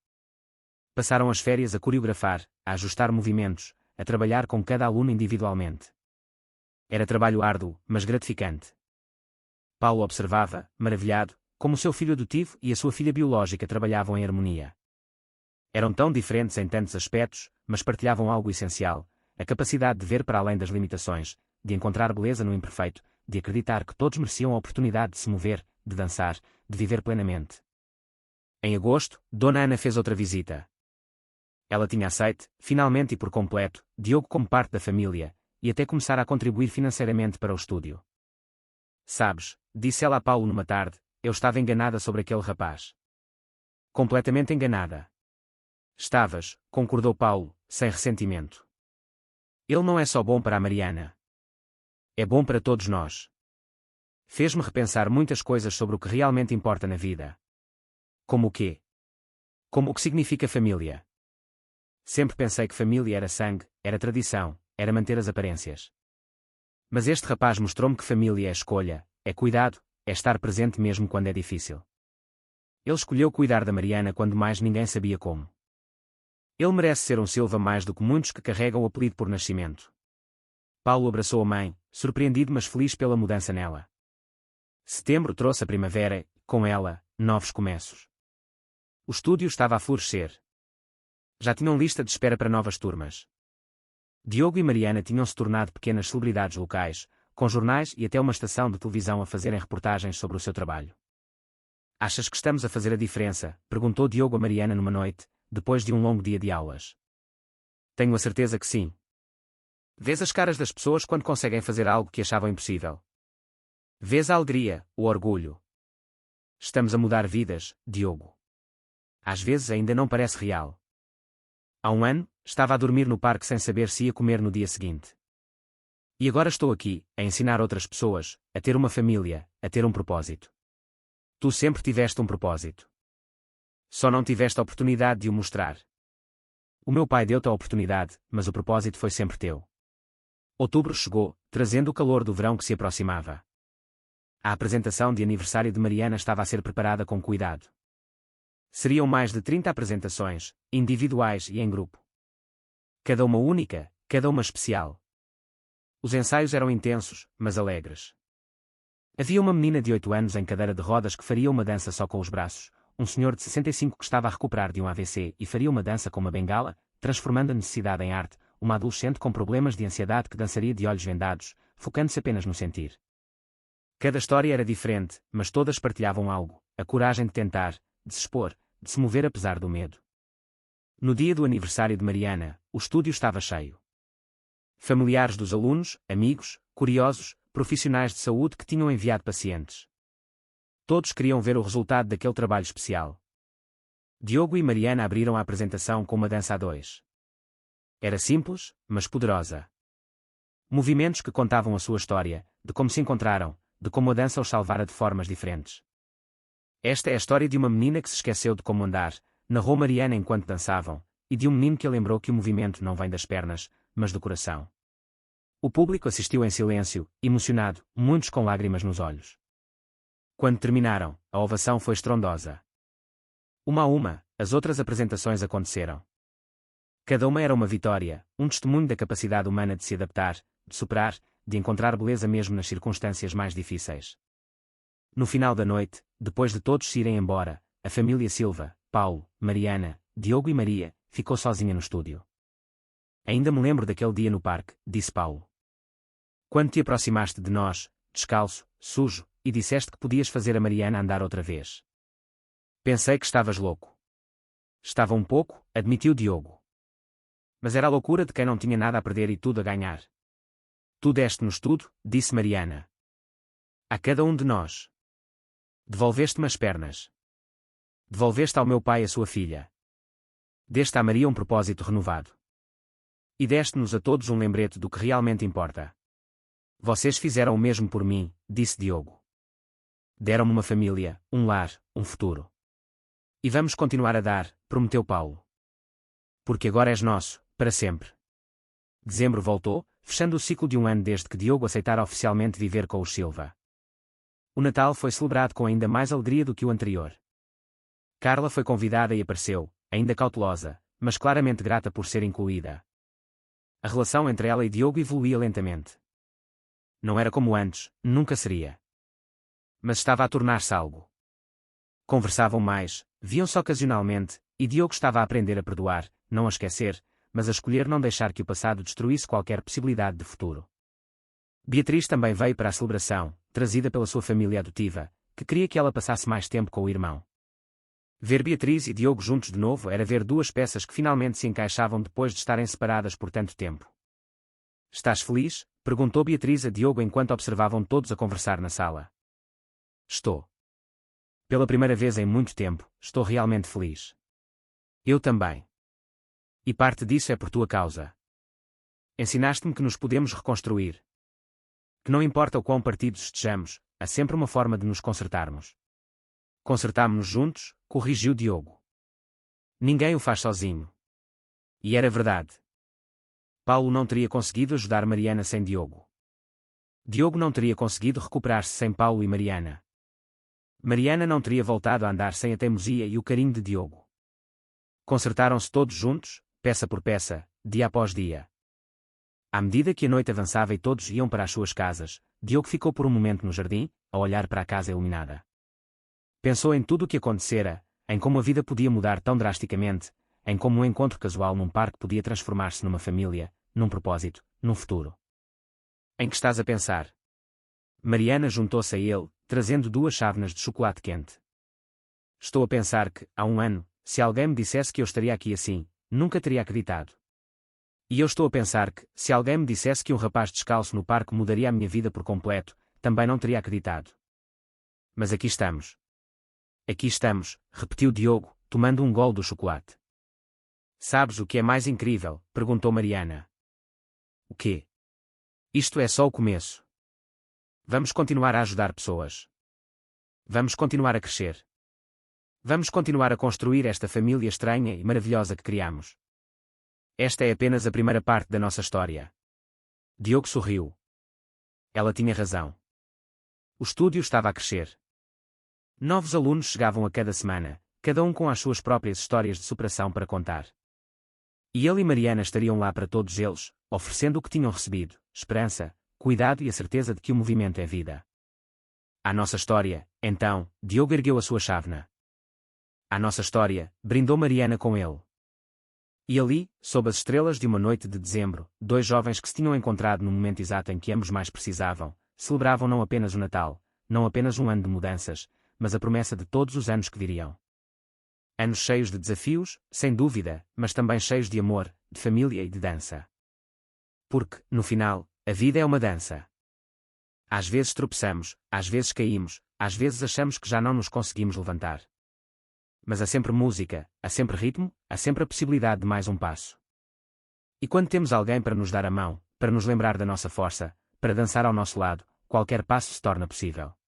Passaram as férias a coreografar, a ajustar movimentos, a trabalhar com cada aluno individualmente. Era trabalho árduo, mas gratificante. Paulo observava, maravilhado, como seu filho adotivo e a sua filha biológica trabalhavam em harmonia. Eram tão diferentes em tantos aspectos, mas partilhavam algo essencial, a capacidade de ver para além das limitações, de encontrar beleza no imperfeito, de acreditar que todos mereciam a oportunidade de se mover, de dançar, de viver plenamente. Em agosto, Dona Ana fez outra visita. Ela tinha aceite, finalmente e por completo, Diogo como parte da família, e até começar a contribuir financeiramente para o estúdio. Sabes, disse ela a Paulo numa tarde, eu estava enganada sobre aquele rapaz. Completamente enganada. Estavas, concordou Paulo, sem ressentimento. Ele não é só bom para a Mariana. É bom para todos nós. Fez-me repensar muitas coisas sobre o que realmente importa na vida. Como o quê? Como o que significa família. Sempre pensei que família era sangue, era tradição, era manter as aparências. Mas este rapaz mostrou-me que família é escolha, é cuidado, é estar presente mesmo quando é difícil. Ele escolheu cuidar da Mariana quando mais ninguém sabia como. Ele merece ser um Silva mais do que muitos que carregam o apelido por nascimento. Paulo abraçou a mãe, surpreendido mas feliz pela mudança nela. Setembro trouxe a primavera, com ela, novos começos. O estúdio estava a florescer. Já tinham lista de espera para novas turmas. Diogo e Mariana tinham se tornado pequenas celebridades locais, com jornais e até uma estação de televisão a fazerem reportagens sobre o seu trabalho. Achas que estamos a fazer a diferença? Perguntou Diogo a Mariana numa noite, depois de um longo dia de aulas. Tenho a certeza que sim. Vês as caras das pessoas quando conseguem fazer algo que achavam impossível. Vês a alegria, o orgulho. Estamos a mudar vidas, Diogo. Às vezes ainda não parece real. Há um ano, estava a dormir no parque sem saber se ia comer no dia seguinte. E agora estou aqui, a ensinar outras pessoas, a ter uma família, a ter um propósito. Tu sempre tiveste um propósito. Só não tiveste a oportunidade de o mostrar. O meu pai deu-te a oportunidade, mas o propósito foi sempre teu. Outubro chegou, trazendo o calor do verão que se aproximava. A apresentação de aniversário de Mariana estava a ser preparada com cuidado. Seriam mais de 30 apresentações, individuais e em grupo. Cada uma única, cada uma especial. Os ensaios eram intensos, mas alegres. Havia uma menina de 8 anos em cadeira de rodas que faria uma dança só com os braços, um senhor de 65 que estava a recuperar de um AVC e faria uma dança com uma bengala, transformando a necessidade em arte, uma adolescente com problemas de ansiedade que dançaria de olhos vendados, focando-se apenas no sentir. Cada história era diferente, mas todas partilhavam algo: a coragem de tentar, de se expor, de se mover apesar do medo. No dia do aniversário de Mariana, o estúdio estava cheio. Familiares dos alunos, amigos, curiosos, profissionais de saúde que tinham enviado pacientes. Todos queriam ver o resultado daquele trabalho especial. Diogo e Mariana abriram a apresentação com uma dança a dois. Era simples, mas poderosa. Movimentos que contavam a sua história, de como se encontraram, de como a dança os salvara de formas diferentes. Esta é a história de uma menina que se esqueceu de como andar, narrou Mariana enquanto dançavam, e de um menino que lembrou que o movimento não vem das pernas, mas do coração. O público assistiu em silêncio, emocionado, muitos com lágrimas nos olhos. Quando terminaram, a ovação foi estrondosa. Uma a uma, as outras apresentações aconteceram. Cada uma era uma vitória, um testemunho da capacidade humana de se adaptar, de superar, de encontrar beleza mesmo nas circunstâncias mais difíceis. No final da noite, depois de todos se irem embora, a família Silva, Paulo, Mariana, Diogo e Maria, ficou sozinha no estúdio. Ainda me lembro daquele dia no parque, disse Paulo. Quando te aproximaste de nós, descalço, sujo, e disseste que podias fazer a Mariana andar outra vez. Pensei que estavas louco. Estava um pouco, admitiu Diogo. Mas era a loucura de quem não tinha nada a perder e tudo a ganhar. Tu deste-nos tudo, disse Mariana. A cada um de nós. Devolveste-me as pernas. Devolveste ao meu pai a sua filha. Deste à Maria um propósito renovado. E deste-nos a todos um lembrete do que realmente importa. Vocês fizeram o mesmo por mim, disse Diogo. Deram-me uma família, um lar, um futuro. E vamos continuar a dar, prometeu Paulo. Porque agora és nosso, para sempre. Dezembro voltou, fechando o ciclo de um ano desde que Diogo aceitara oficialmente viver com os Silva. O Natal foi celebrado com ainda mais alegria do que o anterior. Carla foi convidada e apareceu, ainda cautelosa, mas claramente grata por ser incluída. A relação entre ela e Diogo evoluía lentamente. Não era como antes, nunca seria. Mas estava a tornar-se algo. Conversavam mais, viam-se ocasionalmente, e Diogo estava a aprender a perdoar, não a esquecer, mas a escolher não deixar que o passado destruísse qualquer possibilidade de futuro. Beatriz também veio para a celebração, trazida pela sua família adotiva, que queria que ela passasse mais tempo com o irmão. Ver Beatriz e Diogo juntos de novo era ver duas peças que finalmente se encaixavam depois de estarem separadas por tanto tempo. Estás feliz? Perguntou Beatriz a Diogo enquanto observavam todos a conversar na sala. Estou. Pela primeira vez em muito tempo, estou realmente feliz. Eu também. E parte disso é por tua causa. Ensinaste-me que nos podemos reconstruir. Que não importa o quão partidos estejamos, há sempre uma forma de nos consertarmos. Consertámo-nos juntos, corrigiu Diogo. Ninguém o faz sozinho. E era verdade. Paulo não teria conseguido ajudar Mariana sem Diogo. Diogo não teria conseguido recuperar-se sem Paulo e Mariana. Mariana não teria voltado a andar sem a teimosia e o carinho de Diogo. Consertaram-se todos juntos, peça por peça, dia após dia. À medida que a noite avançava e todos iam para as suas casas, Diogo ficou por um momento no jardim, a olhar para a casa iluminada. Pensou em tudo o que acontecera, em como a vida podia mudar tão drasticamente, em como um encontro casual num parque podia transformar-se numa família, num propósito, num futuro. Em que estás a pensar? Mariana juntou-se a ele, trazendo 2 chávenas de chocolate quente. Estou a pensar que, há um ano, se alguém me dissesse que eu estaria aqui assim, nunca teria acreditado. E eu estou a pensar que, se alguém me dissesse que um rapaz descalço no parque mudaria a minha vida por completo, também não teria acreditado. Mas aqui estamos. Aqui estamos, repetiu Diogo, tomando um gole do chocolate. Sabes o que é mais incrível? Perguntou Mariana. O quê? Isto é só o começo. Vamos continuar a ajudar pessoas. Vamos continuar a crescer. Vamos continuar a construir esta família estranha e maravilhosa que criamos. Esta é apenas a primeira parte da nossa história. Diogo sorriu. Ela tinha razão. O estúdio estava a crescer. Novos alunos chegavam a cada semana, cada um com as suas próprias histórias de superação para contar. E ele e Mariana estariam lá para todos eles, oferecendo o que tinham recebido: esperança, cuidado e a certeza de que o movimento é vida. À nossa história, então, Diogo ergueu a sua chávena. À nossa história, brindou Mariana com ele. E ali, sob as estrelas de uma noite de dezembro, dois jovens que se tinham encontrado no momento exato em que ambos mais precisavam, celebravam não apenas o Natal, não apenas um ano de mudanças, mas a promessa de todos os anos que viriam. Anos cheios de desafios, sem dúvida, mas também cheios de amor, de família e de dança. Porque, no final, a vida é uma dança. Às vezes tropeçamos, às vezes caímos, às vezes achamos que já não nos conseguimos levantar. Mas há sempre música, há sempre ritmo, há sempre a possibilidade de mais um passo. E quando temos alguém para nos dar a mão, para nos lembrar da nossa força, para dançar ao nosso lado, qualquer passo se torna possível.